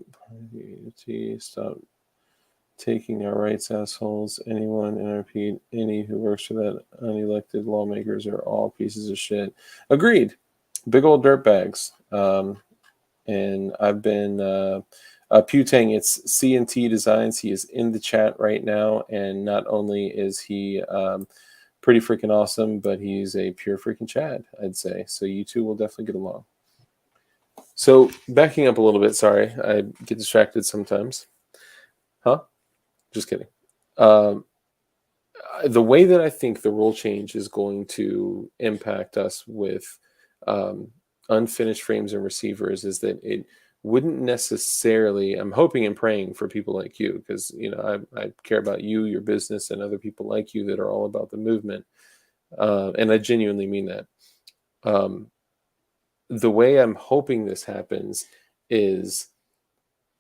taking our rights, assholes. Anyone, and I repeat, any who works for that unelected lawmakers are all pieces of shit. Agreed. Big old dirtbags. And I've been Putang, it's CNT Designs. He is in the chat right now, and not only is he pretty freaking awesome, but he's a pure freaking Chad, I'd say. So you two will definitely get along. So backing up a little bit, sorry, I get distracted sometimes. Huh? Just kidding. The way that I think the rule change is going to impact us with unfinished frames and receivers is that it wouldn't necessarily, I'm hoping and praying for people like you, because you know I care about you, your business, and other people like you that are all about the movement, and I genuinely mean that. The way I'm hoping this happens is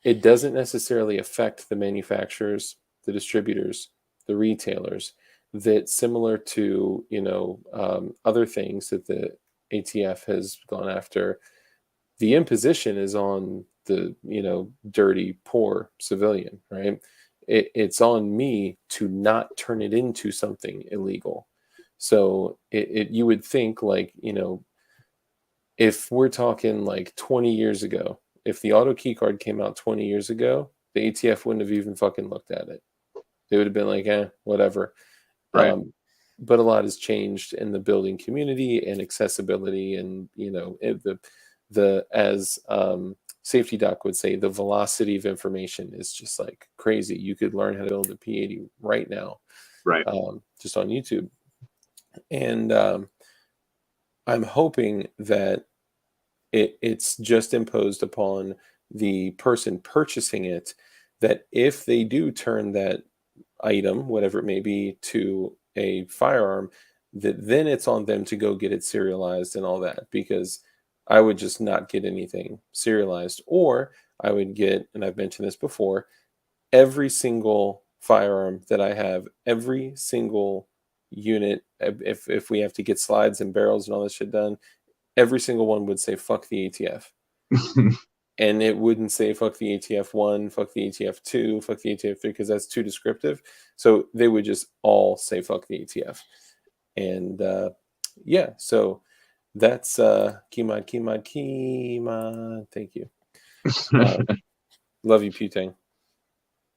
it doesn't necessarily affect the manufacturers, the distributors, the retailers, that similar to, you know, other things that the ATF has gone after. The imposition is on the, you know, dirty, poor civilian, right? It's on me to not turn it into something illegal. So you would think, like, you know, if we're talking like 20 years ago, if the auto key card came out 20 years ago, the ATF wouldn't have even fucking looked at it. They would have been like, whatever.
Right.
But a lot has changed in the building community and accessibility, and you know, as Safety Doc would say, the velocity of information is just like crazy. You could learn how to build a P80 right now,
Right.
just on YouTube. And I'm hoping that it's just imposed upon the person purchasing it, that if they do turn that item, whatever it may be, to a firearm, that then it's on them to go get it serialized and all that, because I would just not get anything serialized, or I would get, and I've mentioned this before, every single firearm that I have, every single unit, if we have to get slides and barrels and all this shit done, every single one would say fuck the ATF. And it wouldn't say fuck the ATF 1, fuck the ATF 2, fuck the ATF 3, because that's too descriptive. So they would just all say fuck the ATF. And yeah, so that's Keymod. Thank you. Love you, Putang.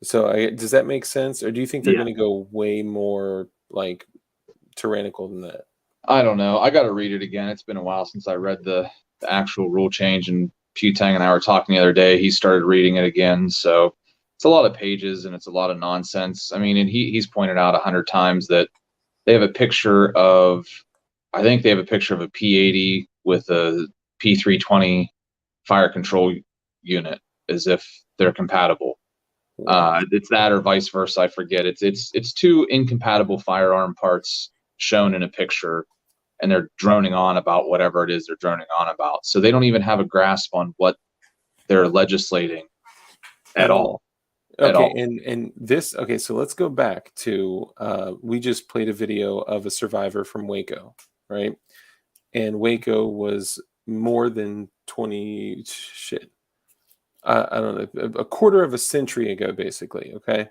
So does that make sense? Or do you think they're going to go way more like tyrannical than that?
I don't know. I got to read it again. It's been a while since I read the actual rule change, and Putang and I were talking the other day. He started reading it again, so it's a lot of pages and it's a lot of nonsense. I mean, and he's pointed out 100 times that they have a picture of, I think they have a picture of a P80 with a P320 fire control unit, as if they're compatible. It's that or vice versa. I forget. It's two incompatible firearm parts shown in a picture, and they're droning on about whatever it is they're droning on about. So they don't even have a grasp on what they're legislating at all.
Okay, and this, okay, so let's go back to, we just played a video of a survivor from Waco, right? And Waco was more than 20, shit. I don't know, a quarter of a century ago, basically. Okay.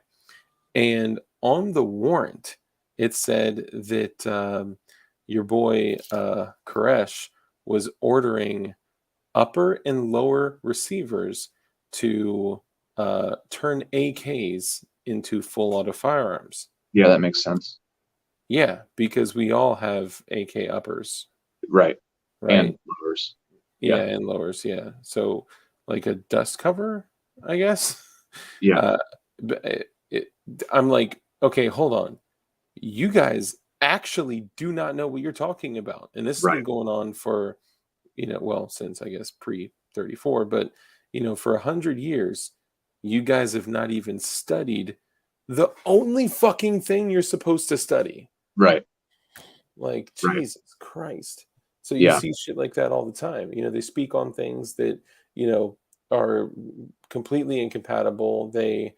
And on the warrant, it said that your boy Koresh was ordering upper and lower receivers to turn AKs into full auto firearms.
Yeah, that makes sense.
Yeah, because we all have AK uppers,
Right.
right?
And lowers.
Yeah,
Yeah.
and lowers. Yeah. So like a dust cover, I guess.
Yeah.
Uh, I'm like, okay, hold on. You guys actually do not know what you're talking about. And this has
Right.
been going on for, well, since I guess pre 34, but, for 100 years, you guys have not even studied the only fucking thing you're supposed to study.
Right.
Like,
Right.
Jesus Christ. So you
Yeah.
see shit like that all the time. They speak on things that, are completely incompatible. They,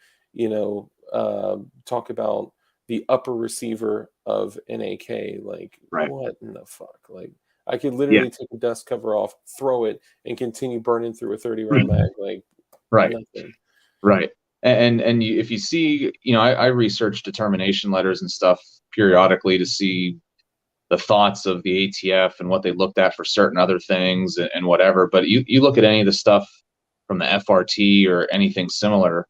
talk about the upper receiver of an AK. Like,
Right.
what in the fuck? Like, I could
Yeah.
literally take a dust cover off, throw it, and continue burning through a 30 round mag. Like,
Right.
nothing.
Right. And if you see, I research determination letters and stuff periodically to see the thoughts of the ATF and what they looked at for certain other things and whatever. But you look at any of the stuff from the FRT or anything similar,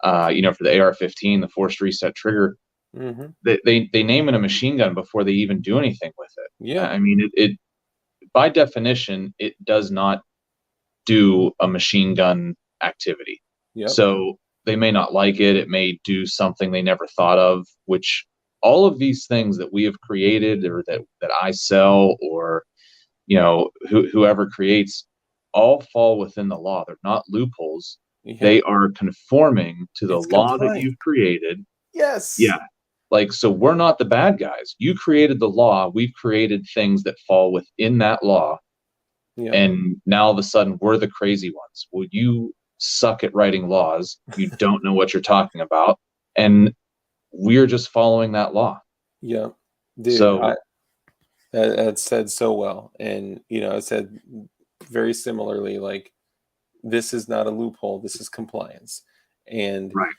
for the AR-15, the forced reset trigger,
Mm-hmm.
they name it a machine gun before they even do anything with it.
Yeah.
I mean, it by definition, it does not do a machine gun activity.
Yep.
So they may not like it. It may do something they never thought of, which all of these things that we have created or that I sell or, whoever creates all fall within the law. They're not loopholes.
Yeah.
They are conforming to the
It's
law that
compliant.
you've created.
Yes.
Yeah. Like, so we're not the bad guys. You created the law. We've created things that fall within that law.
Yeah.
And now all of a sudden we're the crazy ones. Well, you suck at writing laws. You don't know what you're talking about. And we're just following that law.
Yeah. Dude,
So
that's said so well. And, I said very similarly, like, this is not a loophole, this is compliance. And
right.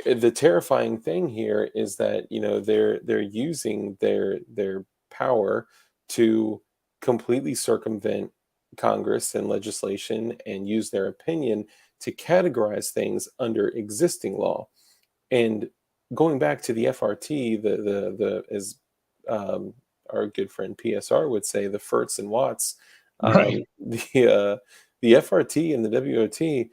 The terrifying thing here is that, they're using their power to completely circumvent Congress and legislation and use their opinion to categorize things under existing law. And going back to the FRT, the as our good friend PSR would say, the Ferts and Watts,
Right.
the FRT and the WOT,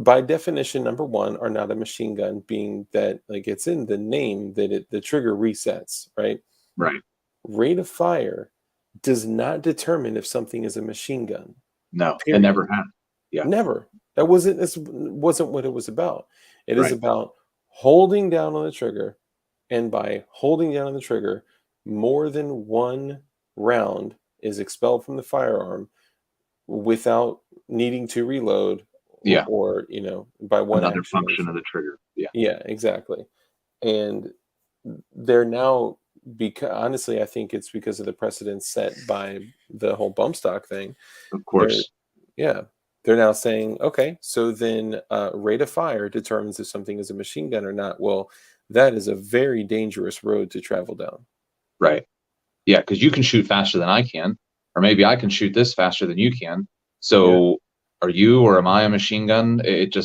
by definition, number one, are not a machine gun, being that, like, it's in the name that the trigger resets, right?
Right.
Rate of fire does not determine if something is a machine gun.
No,
Period.
it never had. Yeah.
Never. This wasn't what it was about. It is
Right.
about holding down on the trigger, and by holding down on the trigger, more than one round is expelled from the firearm without needing to reload.
Yeah.
Or by one
Another
action.
function of the trigger. Yeah.
Yeah, exactly. And they're now, because honestly, I think it's because of the precedent set by the whole bump stock thing.
Of course.
They're now saying, okay, so then rate of fire determines if something is a machine gun or not. Well, that is a very dangerous road to travel down.
Right. Yeah, because you can shoot faster than I can, or maybe I can shoot this faster than you can. So are you or am I a machine gun? It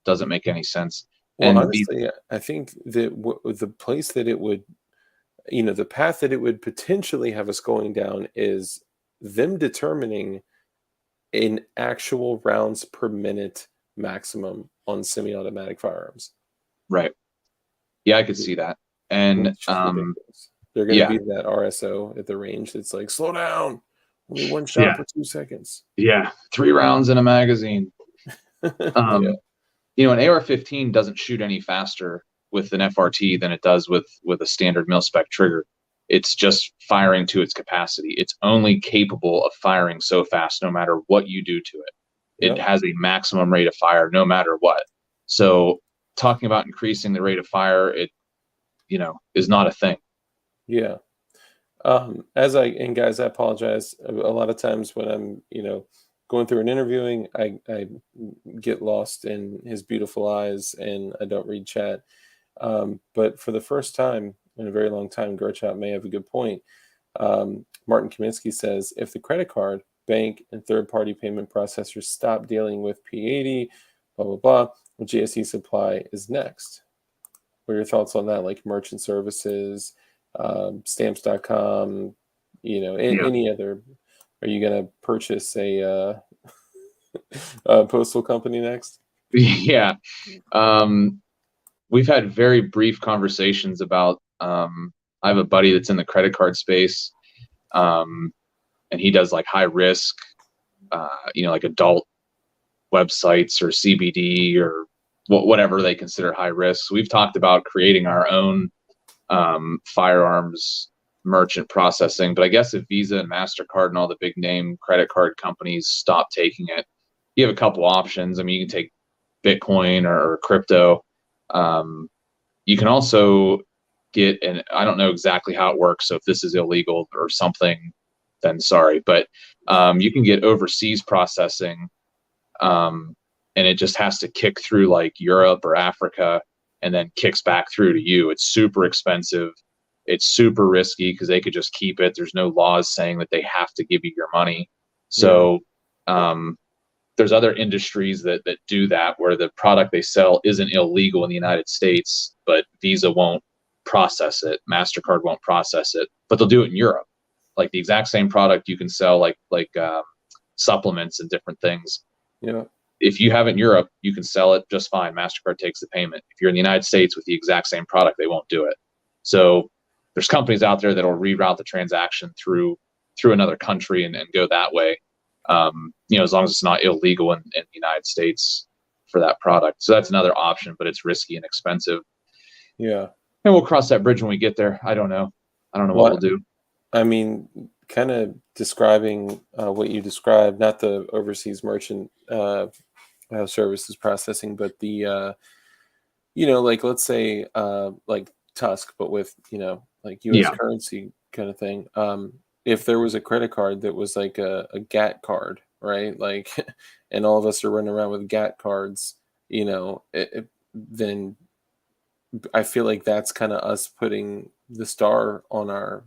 doesn't make any sense.
Well,
And
honestly, I think that the place that it would, the path that it would potentially have us going down is them determining an actual rounds per minute maximum on semi-automatic firearms.
right. Yeah, I could see that. And
Which is ridiculous. They're going to
yeah.
be that RSO at the range that's like, slow down, only one shot for 2 seconds.
Yeah, 3 rounds in a magazine.
Yeah.
An AR-15 doesn't shoot any faster with an FRT than it does with a standard mil-spec trigger. It's just firing to its capacity. It's only capable of firing so fast no matter what you do to it. It has a maximum rate of fire no matter what. So talking about increasing the rate of fire, it is not a thing.
Yeah. Guys, I apologize. A lot of times when I'm, going through and interviewing, I get lost in his beautiful eyes and I don't read chat. But for the first time in a very long time, Gerchat may have a good point. Martin Kaminsky says, if the credit card, bank, and third-party payment processors stop dealing with P80, blah, blah, blah, JSD supply is next. What are your thoughts on that? Like merchant services, stamps.com, any other, are you going to purchase a postal company next?
Yeah. We've had very brief conversations about, I have a buddy that's in the credit card space, and he does like high risk, like adult websites or CBD or whatever they consider high risk. So we've talked about creating our own firearms merchant processing, but I guess if Visa and MasterCard and all the big name credit card companies stop taking it, you have a couple options. I mean, you can take Bitcoin or crypto. You can also get, and I don't know exactly how it works, so if this is illegal or something, then sorry, but you can get overseas processing, and it just has to kick through like Europe or Africa and then kicks back through to you. It's super expensive. It's super risky because they could just keep it. There's no laws saying that they have to give you your money. So there's other industries that do that, where the product they sell isn't illegal in the United States, but Visa won't process it, MasterCard won't process it, but they'll do it in Europe. Like the exact same product you can sell like supplements and different things.
Yeah.
If you have it in Europe, you can sell it just fine. MasterCard takes the payment. If you're in the United States with the exact same product, they won't do it. So there's companies out there that'll reroute the transaction through another country and go that way. As long as it's not illegal in the United States for that product. So that's another option, but it's risky and expensive.
Yeah.
And we'll cross that bridge when we get there. I don't know what we'll do.
I mean, kind of describing what you described, not the overseas merchant services processing, but the, like let's say like Tusk, but with, like US currency kind of thing. If there was a credit card that was like a GAT card, right? Like, and all of us are running around with GAT cards, then I feel like that's kind of us putting the star on our,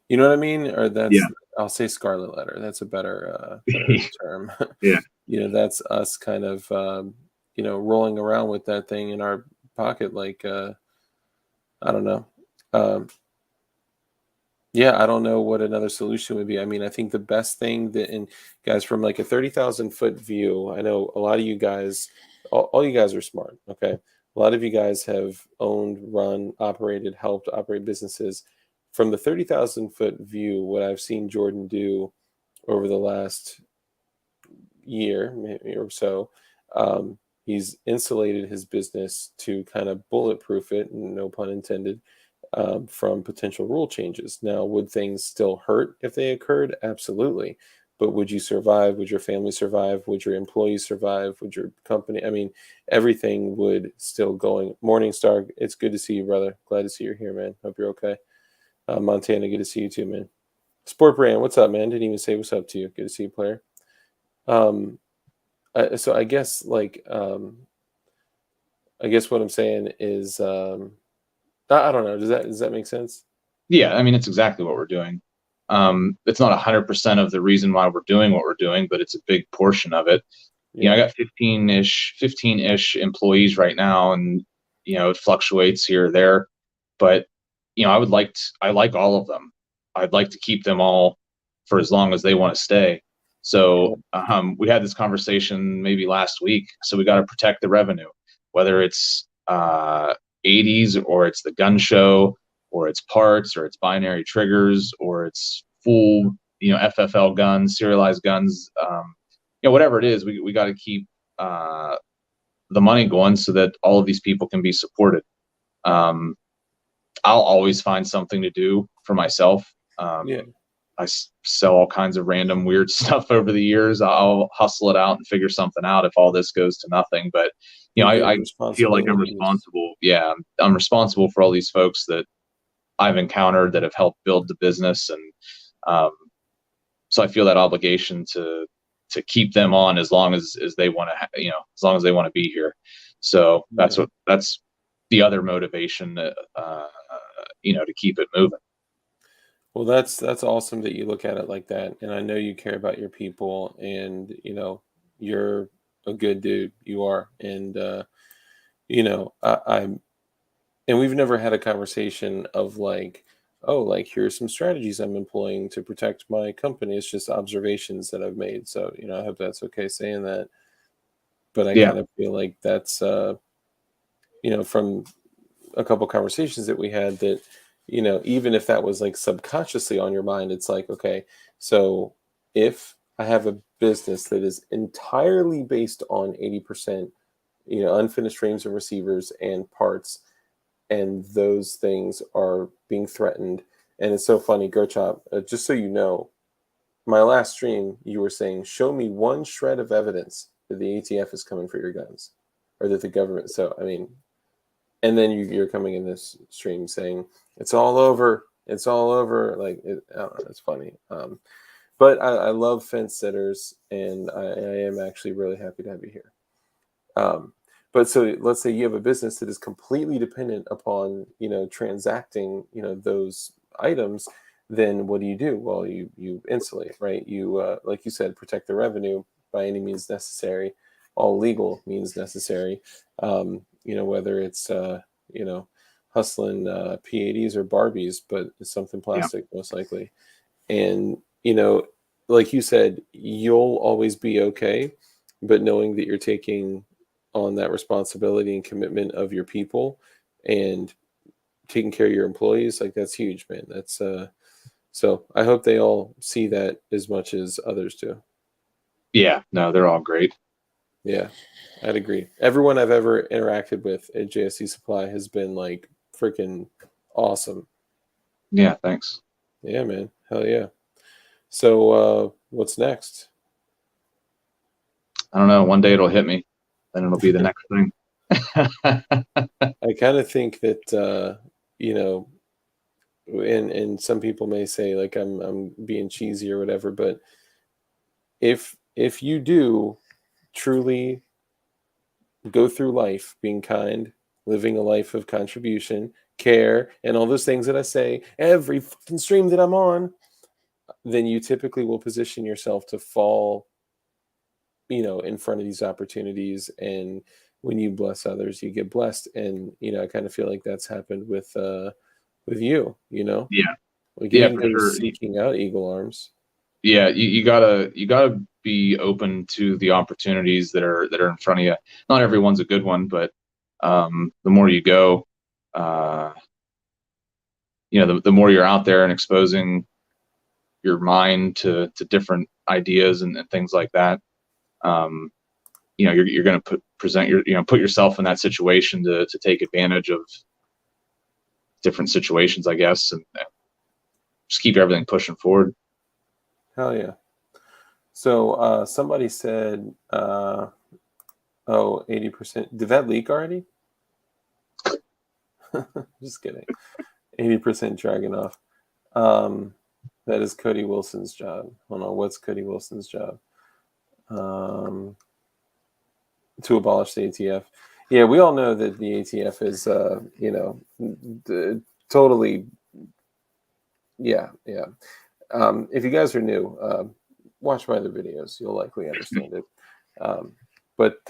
you know what I mean? Or that's, I'll say scarlet letter. That's a better term.
Yeah.
That's us kind of, rolling around with that thing in our pocket. Like, I don't know. I don't know what another solution would be. I mean, I think the best thing that, and guys, from like a 30,000 foot view, I know a lot of you guys, all you guys are smart. Okay. A lot of you guys have owned, run, operated, helped operate businesses. From the 30,000 foot view, what I've seen Jordan do over the last year maybe or so, he's insulated his business to kind of bulletproof it, no pun intended, from potential rule changes. Now, would things still hurt if they occurred? Absolutely. But would you survive? Would your family survive? Would your employees survive? Would your company? I mean, everything would still going. Morningstar, it's good to see you, brother. Glad to see you're here, man. Hope you're okay. Montana, good to see you too, man. Sport Brand, what's up, man? Didn't even say what's up to you. Good to see you, player. So I guess what I'm saying is, I don't know. Does that make sense? Yeah,
I mean, it's exactly what we're doing. It's not 100% of the reason why we're doing what we're doing, but it's a big portion of it. I got 15-ish employees right now, and it fluctuates here or there, but I like all of them. I'd like to keep them all for as long as they want to stay. So we had this conversation maybe last week. So we got to protect the revenue, whether it's 80s or it's the gun show or it's parts or it's binary triggers or it's full FFL guns, serialized guns, whatever it is. We got to keep the money going so that all of these people can be supported. I'll always find something to do for myself. I sell all kinds of random weird stuff over the years. I'll hustle it out and figure something out if all this goes to nothing. But I feel like I'm responsible. Yeah, I'm responsible for all these folks that I've encountered that have helped build the business, and so I feel that obligation to to keep them on as long as they want to, as long as they want to be here. So that's the other motivation, to keep it moving.
Well, that's awesome that you look at it like that, and I know you care about your people, and you're a good dude. You are, and I'm, and we've never had a conversation of like, oh, like here's some strategies I'm employing to protect my company. It's just observations that I've made. So I hope that's okay saying that, but I
Yeah.
kind of feel like that's from a couple conversations that we had that even if that was like subconsciously on your mind, it's like, okay, so if I have a business that is entirely based on 80% unfinished frames and receivers and parts, and those things are being threatened. And it's so funny, Gerchop, just so you know, my last stream you were saying, show me one shred of evidence that the ATF is coming for your guns, or that the government. So I mean, and then you're coming in this stream saying it's all over. It's all over. Like, I don't know, it's funny. But I love fence sitters, and I am actually really happy to have you here. But so let's say you have a business that is completely dependent upon transacting those items. Then what do? Well, you insulate, right? You like you said, protect the revenue by any means necessary. All legal means necessary. Whether it's hustling P80s or Barbies, but it's something plastic most likely. And like you said, you'll always be okay, but knowing that you're taking on that responsibility and commitment of your people and taking care of your employees, like that's huge, man. That's so I hope they all see that as much as others do.
Yeah, no, they're all great.
Yeah, I'd agree. Everyone I've ever interacted with at JSD Supply has been like freaking awesome.
Yeah, thanks.
Yeah, man. Hell yeah. So what's next?
I don't know. One day it'll hit me, then it'll be the next thing.
I kind of think that and some people may say like I'm being cheesy or whatever, but if you do truly go through life being kind, living a life of contribution, care, and all those things that I say every fucking stream that I'm on, then you typically will position yourself to fall in front of these opportunities. And when you bless others, you get blessed. And I kind of feel like that's happened with you.
Yeah,
Like you didn't
for
go
sure.
seeking out eagle arms.
Yeah, you gotta be open to the opportunities that are in front of you. Not everyone's a good one, but the more you go, the more you're out there and exposing your mind to different ideas and things like that. You're going to put yourself in that situation to take advantage of different situations, I guess, and just keep everything pushing forward.
Hell yeah. So somebody said, 80%. Did that leak already? Just kidding. 80% dragging off. That is Cody Wilson's job. Hold on, what's Cody Wilson's job? To abolish the ATF. Yeah, we all know that the ATF is, totally. Yeah. If you guys are new, watch my other videos. You'll likely understand it. But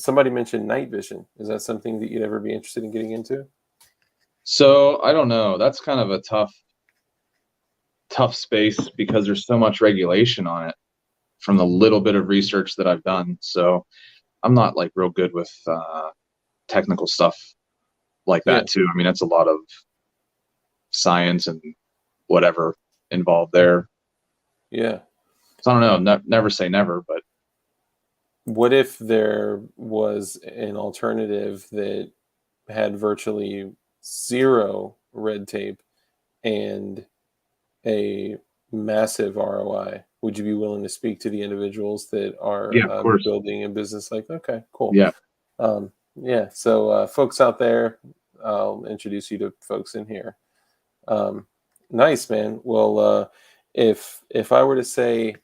somebody mentioned night vision. Is that something that you'd ever be interested in getting into?
So I don't know. That's kind of a tough space because there's so much regulation on it from the little bit of research that I've done. So I'm not like real good with technical stuff like that too. I mean, that's a lot of science and whatever involved there.
Yeah.
So I don't know. Never say never, but
what if there was an alternative that had virtually zero red tape and a massive ROI? Would you be willing to speak to the individuals that are building a business like that? Okay, cool.
Yeah.
So folks out there, I'll introduce you to folks in here. Nice, man. Well, if I were to say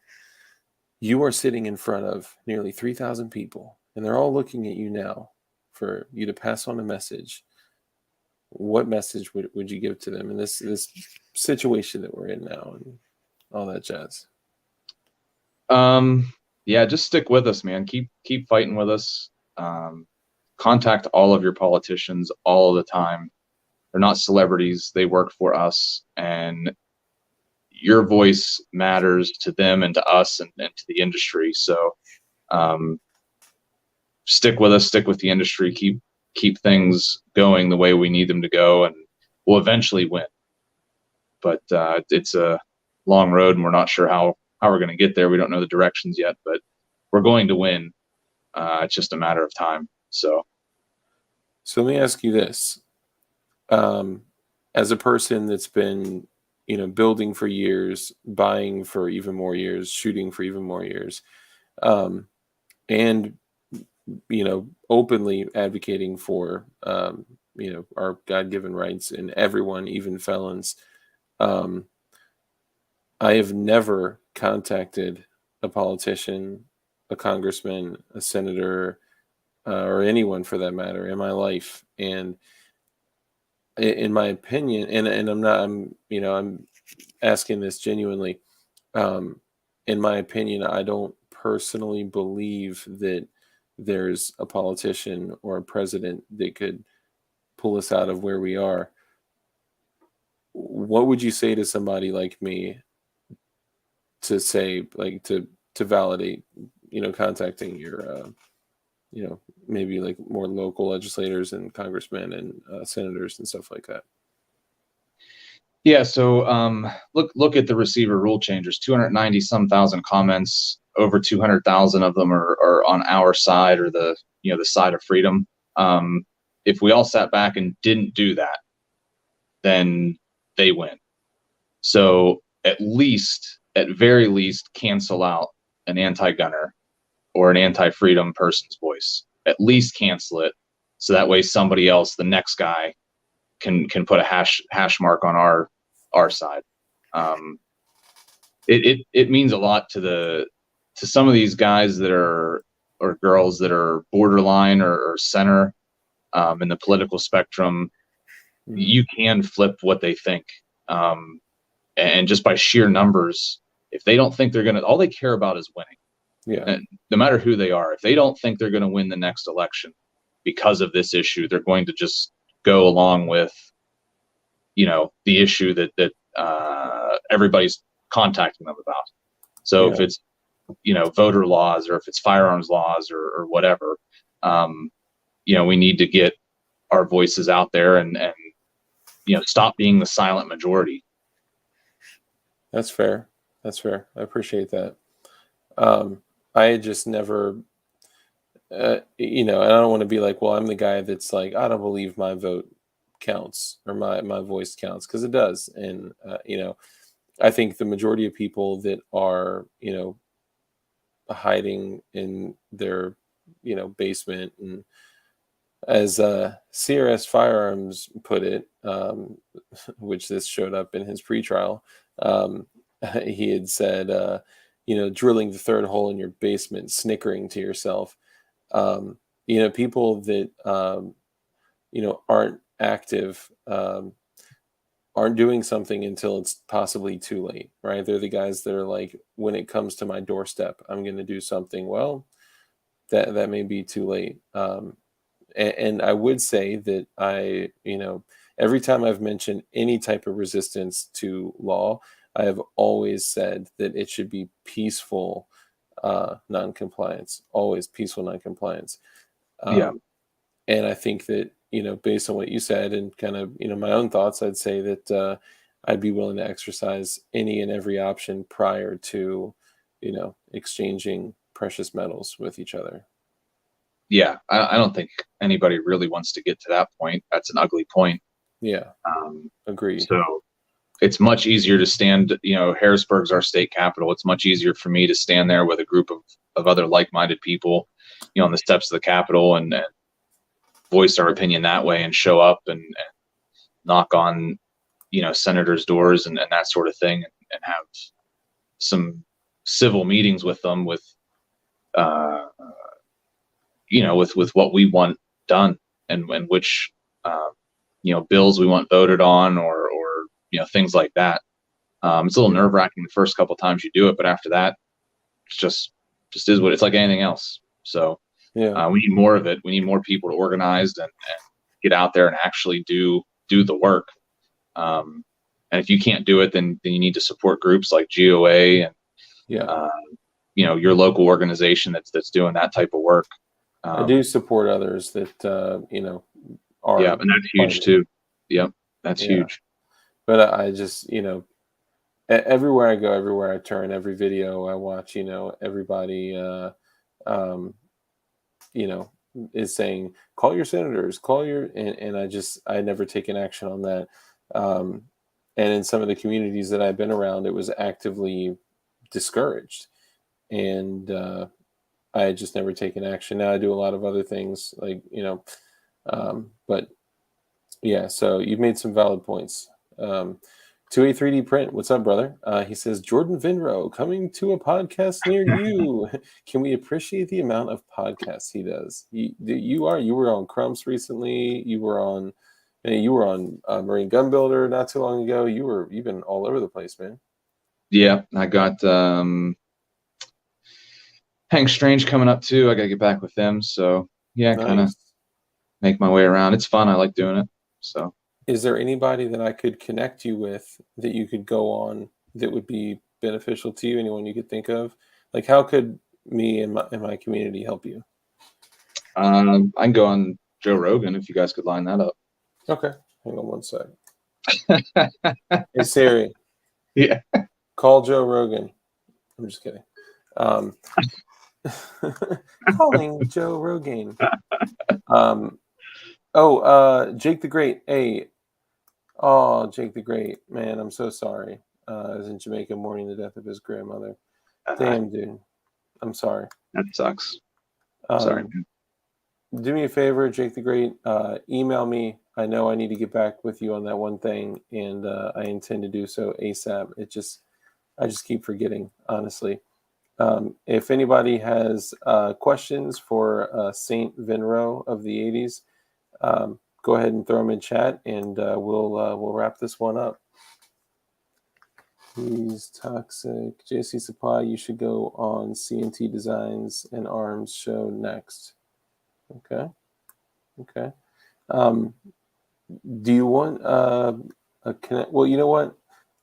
you are sitting in front of nearly 3,000 people, and they're all looking at you now for you to pass on a message. What message would you give to them in this situation that we're in now and all that jazz?
Yeah, just stick with us, man. Keep fighting with us. Contact all of your politicians all of the time. They're not celebrities. They work for us, and your voice matters to them and to us and to the industry. So stick with us, stick with the industry, keep things going the way we need them to go, and we'll eventually win. But it's a long road, and we're not sure how we're going to get there. We don't know the directions yet, but we're going to win. It's just a matter of time. So
let me ask you this. As a person that's been, building for years, buying for even more years, shooting for even more years, and, openly advocating for, our God-given rights and everyone, even felons, I have never contacted a politician, a congressman, a senator, or anyone for that matter in my life. And in my opinion, and I'm asking this genuinely. In my opinion, I don't personally believe that there's a politician or a president that could pull us out of where we are. What would you say to somebody like me to say, like, to validate, contacting your, maybe like more local legislators and congressmen and senators and stuff like that?
yeah, so look at the receiver rule changes. 290 some thousand comments. Over 200,000 of them are on our side, or the side of freedom. If we all sat back and didn't do that, then they win. So at very least, cancel out an anti-gunner or an anti-freedom person's voice. At least cancel it, so that way somebody else, the next guy, can put a hash mark on our side. It means a lot to some of these guys that are, or girls that are borderline or center in the political spectrum.
Mhm.
You can flip what they think, and just by sheer numbers, if they don't think they're gonna, all they care about is winning.
Yeah.
And no matter who they are, if they don't think they're going to win the next election because of this issue, they're going to just go along with, the issue that everybody's contacting them about. So if it's, voter laws, or if it's firearms laws, or whatever, we need to get our voices out there and stop being the silent majority.
That's fair. I appreciate that. I had just never, and I don't want to be like, well, I'm the guy that's like, I don't believe my vote counts or my voice counts, because it does. And, I think the majority of people that are, hiding in their, basement, and as CRS Firearms put it, which this showed up in his pretrial, he had said, drilling the third hole in your basement, snickering to yourself. People that, aren't active, aren't doing something until it's possibly too late, right? They're the guys that are like, when it comes to my doorstep, I'm going to do something. Well, that may be too late. And I would say that every time I've mentioned any type of resistance to law, I have always said that it should be peaceful noncompliance, always peaceful noncompliance. And I think that, based on what you said and kind of, my own thoughts, I'd say that I'd be willing to exercise any and every option prior to, exchanging precious metals with each other.
Yeah, I don't think anybody really wants to get to that point. That's an ugly point.
Yeah, agreed.
So it's much easier to stand, Harrisburg's our state capital. It's much easier for me to stand there with a group of other like-minded people, on the steps of the Capitol, and voice our opinion that way, and show up and knock on, senators' doors and that sort of thing, and have some civil meetings with them with, with what we want done and which, bills we want voted on or things like that. It's a little nerve wracking the first couple times you do it, but after that, it's just is what it's like anything else. So
Yeah.
we need more of it. We need more people to organize and get out there and actually do the work. And if you can't do it, then you need to support groups like GOA and
Yeah.
your local organization that's doing that type of work.
I do support others that are.
Yeah, and that's huge too. Yep, that's huge.
But I just everywhere I go, everywhere I turn, every video I watch, everybody is saying, call your senators, and I never taken action on that. And in some of the communities that I've been around, it was actively discouraged, and I had just never taken action. Now I do a lot of other things, like but yeah. So you've made some valid points. 2A3D Print, what's up, brother? He says, Jordan Vinroe coming to a podcast near you. Can we appreciate the amount of podcasts he does? You were on Crumps recently. You were on Marine Gun Builder not too long ago. You've been all over the place, man.
Yeah, I got Hank Strange coming up too. I gotta get back with them. So yeah,
Nice.
kind of make my way around. It's fun. I like doing it. So
is there anybody that I could connect you with that you could go on that would be beneficial to you? Anyone you could think of? Like, how could me and my community help you?
I can go on Joe Rogan if you guys could line that up.
Okay, hang on one sec. Hey Siri.
Yeah.
Call Joe Rogan. I'm just kidding. Calling Joe Rogan. Jake the Great. Hey. Oh, Jake the Great. Man, I'm so sorry. I was in Jamaica mourning the death of his grandmother. Damn, dude. I'm sorry.
That sucks. Sorry, man.
Do me a favor, Jake the Great. Email me. I know I need to get back with you on that one thing, and I intend to do so ASAP. I just keep forgetting, honestly. If anybody has questions for Saint Vinroe of the 80s, go ahead and throw them in chat, and we'll wrap this one up. He's toxic. JC Supply, you should go on CNT Designs and Arms show next. Okay. Do you want a connect? Well, you know what?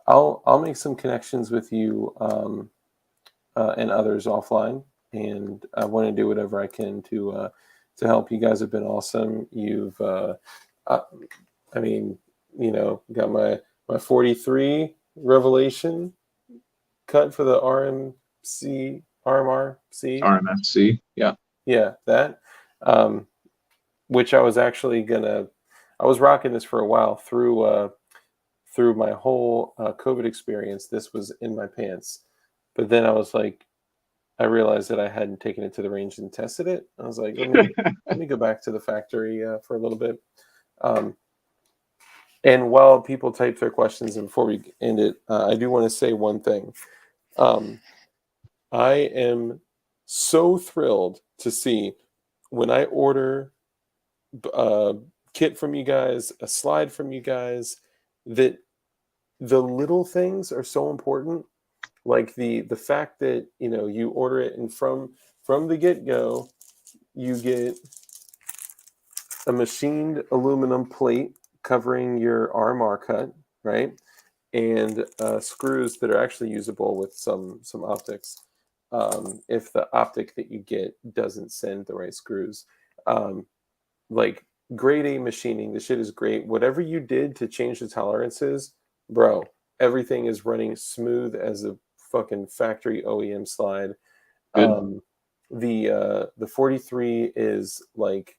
I'll make some connections with you and others offline, and I want to do whatever I can to help. You guys have been awesome. You've, got my 43 Revelation cut for the RMC.
RMFC, yeah.
Yeah, that. Which I was actually I was rocking this for a while through my whole COVID experience. This was in my pants, but then I realized that I hadn't taken it to the range and tested it. I was like, let me go back to the factory for a little bit. And while people type their questions, and before we end it, I do want to say one thing. I am so thrilled to see when I order a kit from you guys, a slide from you guys, that the little things are so important. Like the fact that you order it, and from the get-go, you get a machined aluminum plate covering your RMR cut, right? And screws that are actually usable with some optics. If the optic that you get doesn't send the right screws, like grade A machining, the shit is great. Whatever you did to change the tolerances, bro, everything is running smooth as a fucking factory OEM slide. The 43 is like,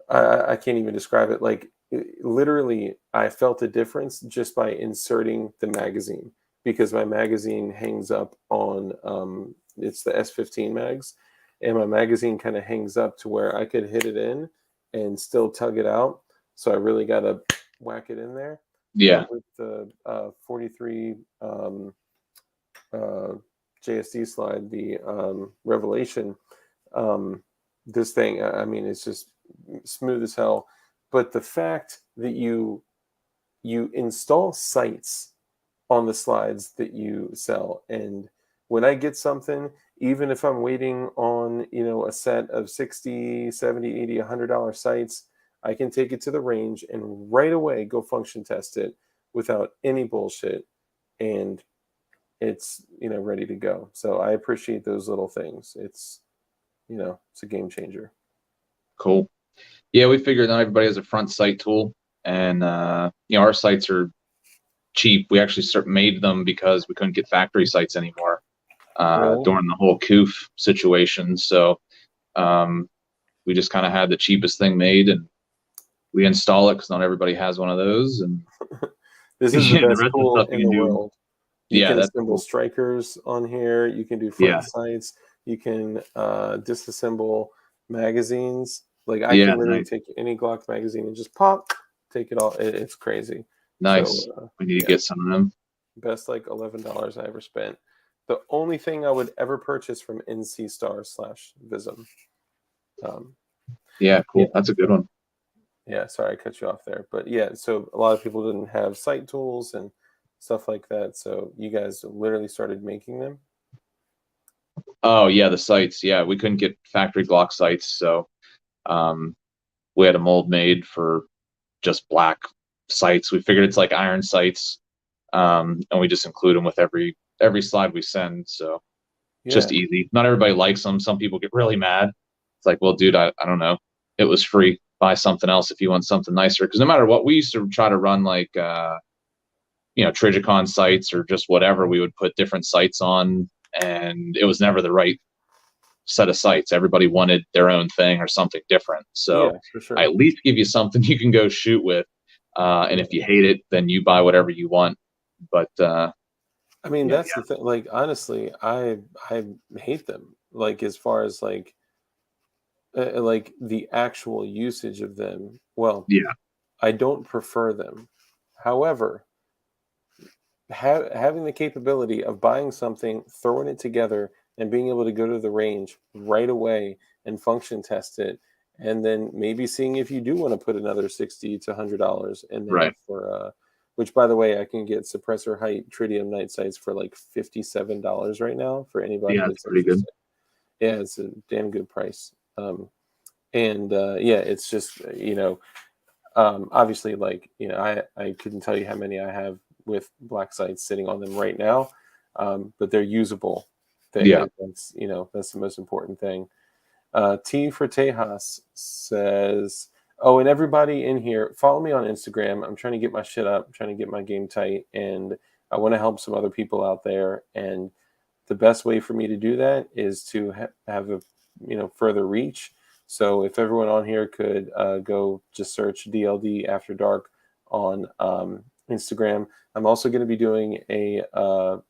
I can't even describe it. Like, literally, I felt a difference just by inserting the magazine, because my magazine hangs up on it's the S15 mags, and my magazine kind of hangs up to where I could hit it in and still tug it out. So I really got to whack it in there.
Yeah.
But with the 43 JSD slide, the Revelation, this thing, I mean, it's just smooth as hell. But the fact that you install sites on the slides that you sell, and when I get something, even if I'm waiting on, a set of 60, 70, 80, $100 sites, I can take it to the range and right away go function test it without any bullshit, and it's ready to go. So I appreciate those little things. It's it's a game changer.
Cool. Yeah, we figured not everybody has a front sight tool, and our sites are cheap. We actually made them because we couldn't get factory sites anymore
Really?
during the whole COOF situation. So we just kind of had the cheapest thing made, and we install it because not everybody has one of those. And
This is the
the
best
rest of the
tool
stuff
in
you
the
can do.
world. You
Yeah,
can
that's
assemble
cool.
strikers on here. You can do front
Yeah.
sights. You can disassemble magazines. Like I
Yeah,
can literally
nice.
take any Glock magazine and just pop, take it all. It's crazy.
Nice.
So
We need to
yeah,
get some of them.
best like $11 I ever spent. The only thing I would ever purchase from NC Star / Vism.
Yeah, cool.
Yeah.
That's a good one.
Yeah, sorry I cut you off there. But yeah, so a lot of people didn't have sight tools and stuff like that. So you guys literally started making them?
Oh yeah, the sights. Yeah, we couldn't get factory Glock sights, so we had a mold made for just black sights. We figured it's like iron sights, and we just include them with every slide we send. So
Yeah.
just easy. Not everybody likes them. Some people get really mad. It's like, well, dude, I don't know. It was free. Buy something else if you want something nicer. Because no matter what, we used to try to run like Trigicon sights or just whatever. We would put different sights on, and it was never the right set of sights. Everybody wanted their own thing or something different. So
Yeah, for sure.
I at least give you something you can go shoot with. And if you hate it, then you buy whatever you want. But
I mean, that's the thing. Like, honestly, I hate them. Like, as far as like the actual usage of them. Well,
yeah,
I don't prefer them. However, having the capability of buying something, throwing it together, and being able to go to the range right away and function test it, and then maybe seeing if you do want to put another $60 to $100 in there
right.
for which, by the way, I can get suppressor height tritium night sights for like $57 right now for anybody
Yeah,
that's
it's pretty good.
interested. Yeah, it's a damn good price. Yeah, it's just obviously, like, I couldn't tell you how many I have with black sights sitting on them right now, but they're usable. That's that's the most important thing. T for Tejas says, oh, and everybody in here, follow me on Instagram. I'm trying to get my shit up. I'm trying to get my game tight, and I want to help some other people out there. And the best way for me to do that is to have a further reach. So if everyone on here could go just search DLD After Dark on Instagram. I'm also going to be doing a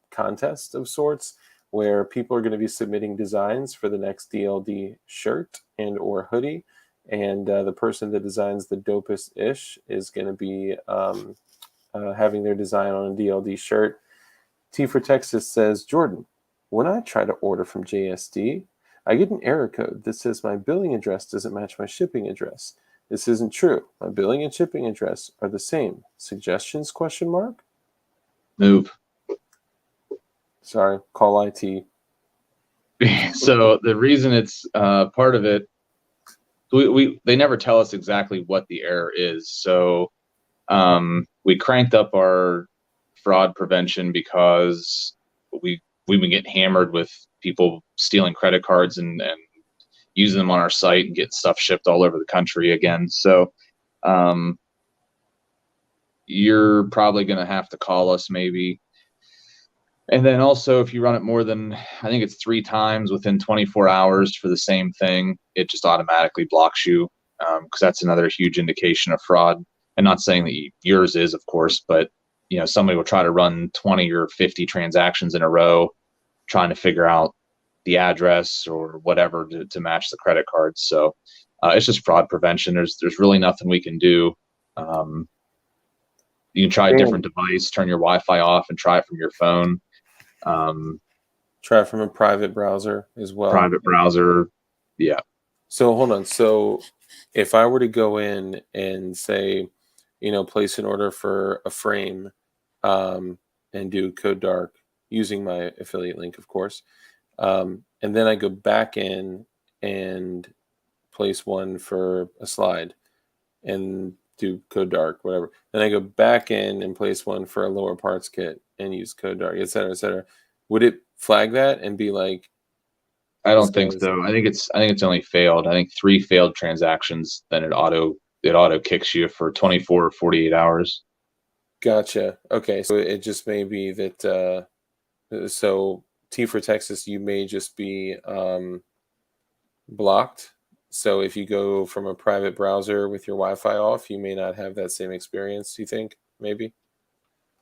contest of sorts where people are going to be submitting designs for the next DLD shirt and or hoodie. And the person that designs the dopest ish is going to be having their design on a DLD shirt. T for Texas says, Jordan, when I try to order from JSD, I get an error code that says my billing address doesn't match my shipping address. This isn't true. My billing and shipping address are the same. Suggestions? ?
Move.
Sorry, call IT.
So the reason it's part of it, they never tell us exactly what the error is. So we cranked up our fraud prevention because we've been getting hammered with people stealing credit cards and using them on our site and getting stuff shipped all over the country again. So you're probably going to have to call us maybe. And then also, if you run it more than, I think it's 3 times within 24 hours for the same thing, it just automatically blocks you, because that's another huge indication of fraud. And not saying that yours is, of course, but somebody will try to run 20 or 50 transactions in a row, trying to figure out the address or whatever to match the credit cards. So it's just fraud prevention. There's really nothing we can do. You can try a different device, turn your Wi-Fi off, and try it from your phone.
Try from a private browser as well.
Private browser. Yeah.
So hold on. So if I were to go in and say, place an order for a frame, and do code dark using my affiliate link, of course, and then I go back in and place one for a slide and do code dark, whatever. Then I go back in and place one for a lower parts kit and use code dark, et cetera, et cetera. Would it flag that and be like,
I don't think so. I think it's only failed. I think 3 failed transactions, then it auto kicks you for 24 or 48 hours.
Gotcha. Okay, so it just may be that so T for Texas, you may just be blocked. So if you go from a private browser with your Wi-Fi off, you may not have that same experience. You think maybe?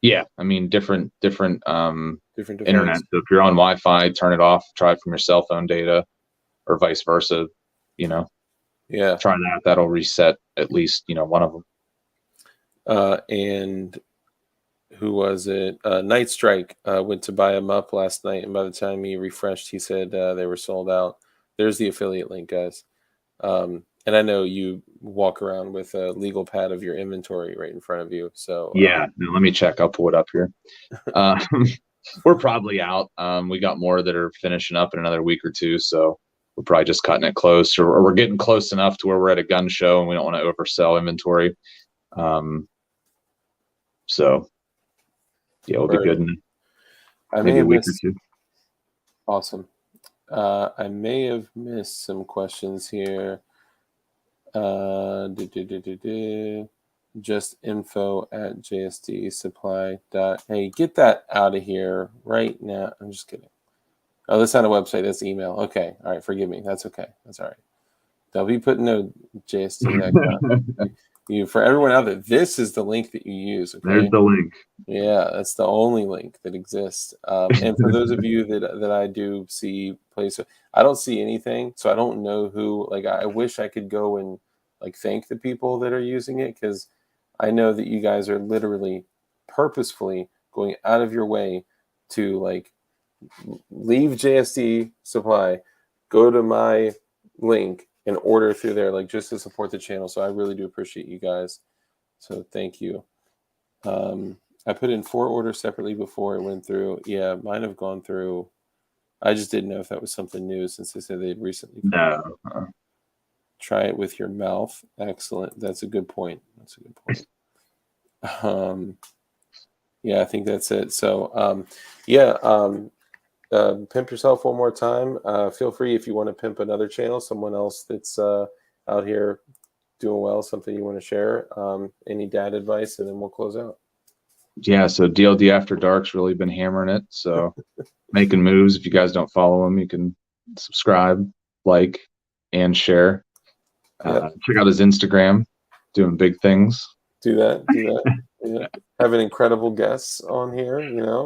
Yeah, I mean different
Different
internet.
device.
So if you're on Wi-Fi, turn it off. Try it from your cell phone data, or vice versa.
Yeah.
Try that. That'll reset at least one of them.
And who was it? Night Strike went to buy them up last night, and by the time he refreshed, he said they were sold out. There's the affiliate link, guys. And I know you walk around with a legal pad of your inventory right in front of you. So
yeah, no, let me check. I'll pull it up here. We're probably out. We got more that are finishing up in another week or two, so we're probably just cutting it close, or we're getting close enough to where we're at a gun show and we don't want to oversell inventory. So yeah, we'll be good in maybe a week or two.
Awesome. I may have missed some questions here. Just info at JSD supply. Hey, get that out of here right now. I'm just kidding. Oh, that's not a website. That's email. Okay. All right. Forgive me. That's okay. That's all right. They'll be putting no JSD. You for everyone out there, this is the link that you use. Okay?
There's the link.
Yeah, that's the only link that exists. And for those of you that I do see plays, I don't see anything, so I don't know who. Like, I wish I could go and like thank the people that are using it, because I know that you guys are literally purposefully going out of your way to like leave JSD supply, go to my link and order through there, like just to support the channel. So I really do appreciate you guys. So thank you. I put in 4 orders separately before it went through. Yeah, mine have gone through. I just didn't know if that was something new since they said they'd recently.
No.
Try it with your mouth. Excellent. That's a good point. Yeah, I think that's it. So, pimp yourself one more time. Feel free if you want to pimp another channel, someone else that's out here doing well, something you want to share. Any dad advice, and then we'll close out.
Yeah, so DLD After Dark's really been hammering it. So making moves. If you guys don't follow him, you can subscribe, like, and share. Check out his Instagram, doing big things.
Do that. Yeah. Having incredible guests on here,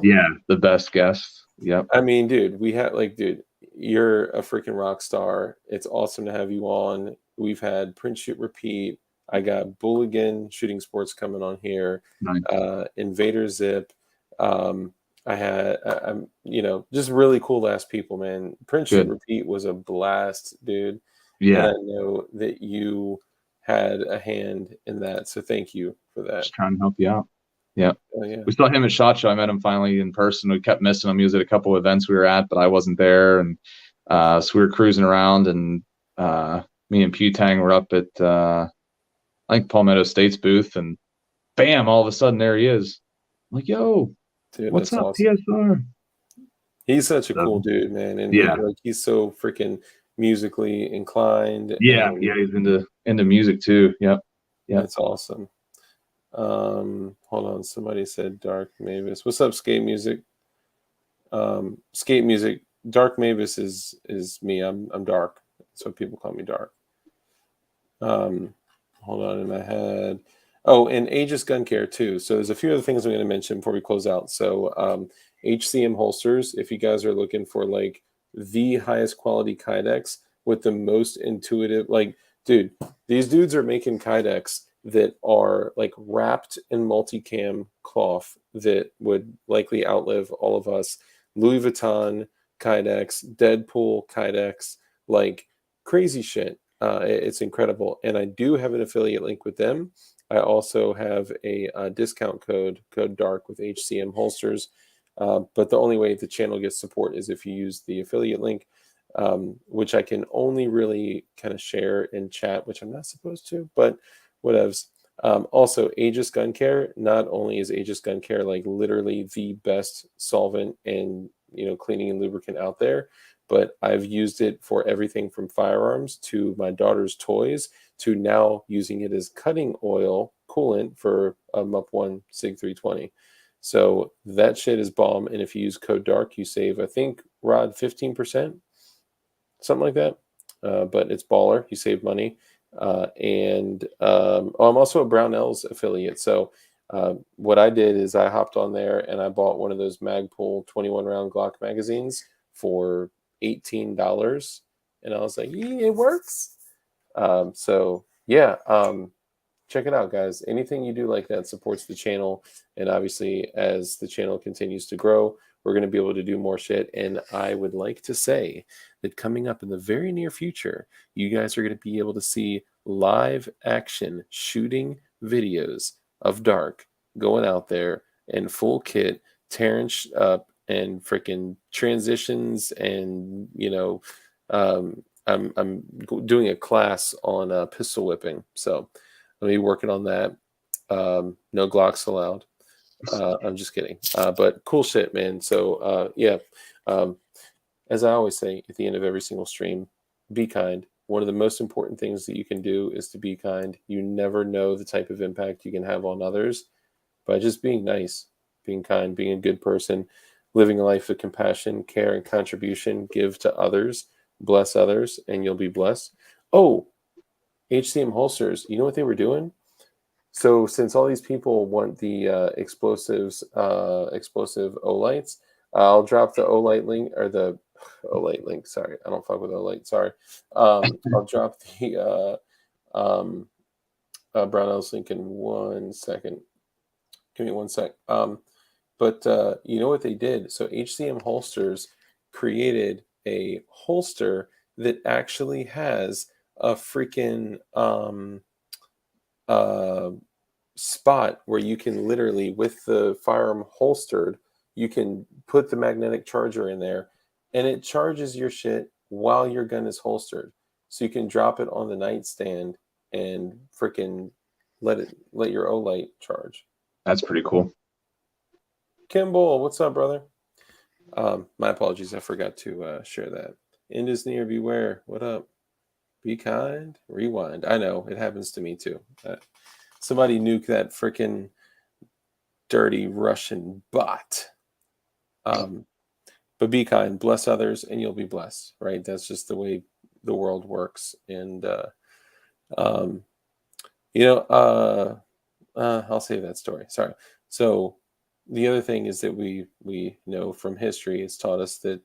Yeah, the best guests. Yep.
I mean, dude, you're a freaking rock star. It's awesome to have you on. We've had Print Shoot Repeat. I got Bulligan Shooting Sports coming on here.
Nice.
Invader Zip. I had, just really cool ass people, man. Print Shoot Repeat was a blast, dude.
Yeah.
And I know that you had a hand in that, so thank you for that.
Just trying to help you out. Yeah.
Yeah.
We saw him at SHOT Show. I met him finally in person. We kept missing him. He was at a couple of events we were at, but I wasn't there. And so we were cruising around, and me and Pewtang were up at I think Palmetto State's booth, and bam, all of a sudden there he is. I'm like, yo,
dude,
what's up,
awesome.
PSR?
He's such a cool dude, man. And he's so freaking musically inclined.
Yeah, he's into music too. Yep.
That's awesome. Hold on, somebody said Dark Mavis. What's up, Skate Music? Skate Music. Dark Mavis is me. I'm dark. So people call me Dark. Hold on in my head. Oh, and Aegis Gun Care too. So there's a few other things I'm going to mention before we close out. So HCM holsters, if you guys are looking for like the highest quality kydex with the most intuitive, like, dude, these dudes are making kydex that are like wrapped in multicam cloth that would likely outlive all of us. Louis Vuitton, Kydex, Deadpool, Kydex, like crazy shit. It's incredible. And I do have an affiliate link with them. I also have a discount code DARK with HCM holsters. But the only way the channel gets support is if you use the affiliate link, which I can only really kind of share in chat, which I'm not supposed to, but whatevs. Also, Aegis Gun Care. Not only is Aegis Gun Care like literally the best solvent and cleaning and lubricant out there, but I've used it for everything from firearms to my daughter's toys to now using it as cutting oil coolant for a MUP1 SIG 320. So that shit is bomb. And if you use code DARK, you save, I think, Rod, 15%, something like that. But it's baller. You save money. I'm also a Brownells affiliate. So what I did is I hopped on there and I bought one of those Magpul 21 round Glock magazines for $18. And I was like, yeah, it works. Check it out, guys. Anything you do like that supports the channel. And obviously, as the channel continues to grow, we're going to be able to do more shit. And I would like to say that coming up in the very near future, you guys are going to be able to see live action shooting videos of Dark going out there in full kit, tearing up and freaking transitions. And, I'm doing a class on pistol whipping. So I'll be working on that. No Glocks allowed. I'm just kidding. But cool shit, man. So as I always say at the end of every single stream, be kind. One of the most important things that you can do is to be kind. You never know the type of impact you can have on others by just being nice, being kind, being a good person, living a life of compassion, care, and contribution. Give to others, bless others, and you'll be blessed. Oh, HCM holsters, you know what they were doing? So since all these people want the explosive Olights, I'll drop the Olight link or the Olight link. Sorry, I don't fuck with Olight. Sorry. I'll drop the Brownells link in 1 second. Give me 1 sec. But you know what they did? So HCM holsters created a holster that actually has a freaking spot where you can literally, with the firearm holstered, you can put the magnetic charger in there and it charges your shit while your gun is holstered. So you can drop it on the nightstand and freaking let your Olight charge.
That's pretty cool.
Kimball, what's up, brother? My apologies, I forgot to share that. End is near, beware. What up? Be kind, rewind. I know, it happens to me too. Somebody nuke that freaking dirty Russian bot. But be kind, bless others, and you'll be blessed, right? That's just the way the world works. And, I'll save that story. Sorry. So the other thing is that we know from history, it's taught us that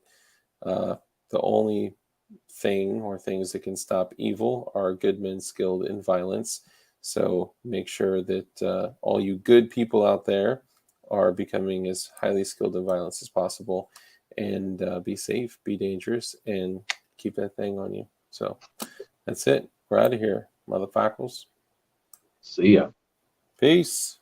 the only thing or things that can stop evil are good men skilled in violence. So make sure that all you good people out there are becoming as highly skilled in violence as possible, and be safe, be dangerous, and keep that thing on you. So that's it. We're out of here, motherfuckers.
See ya.
Peace.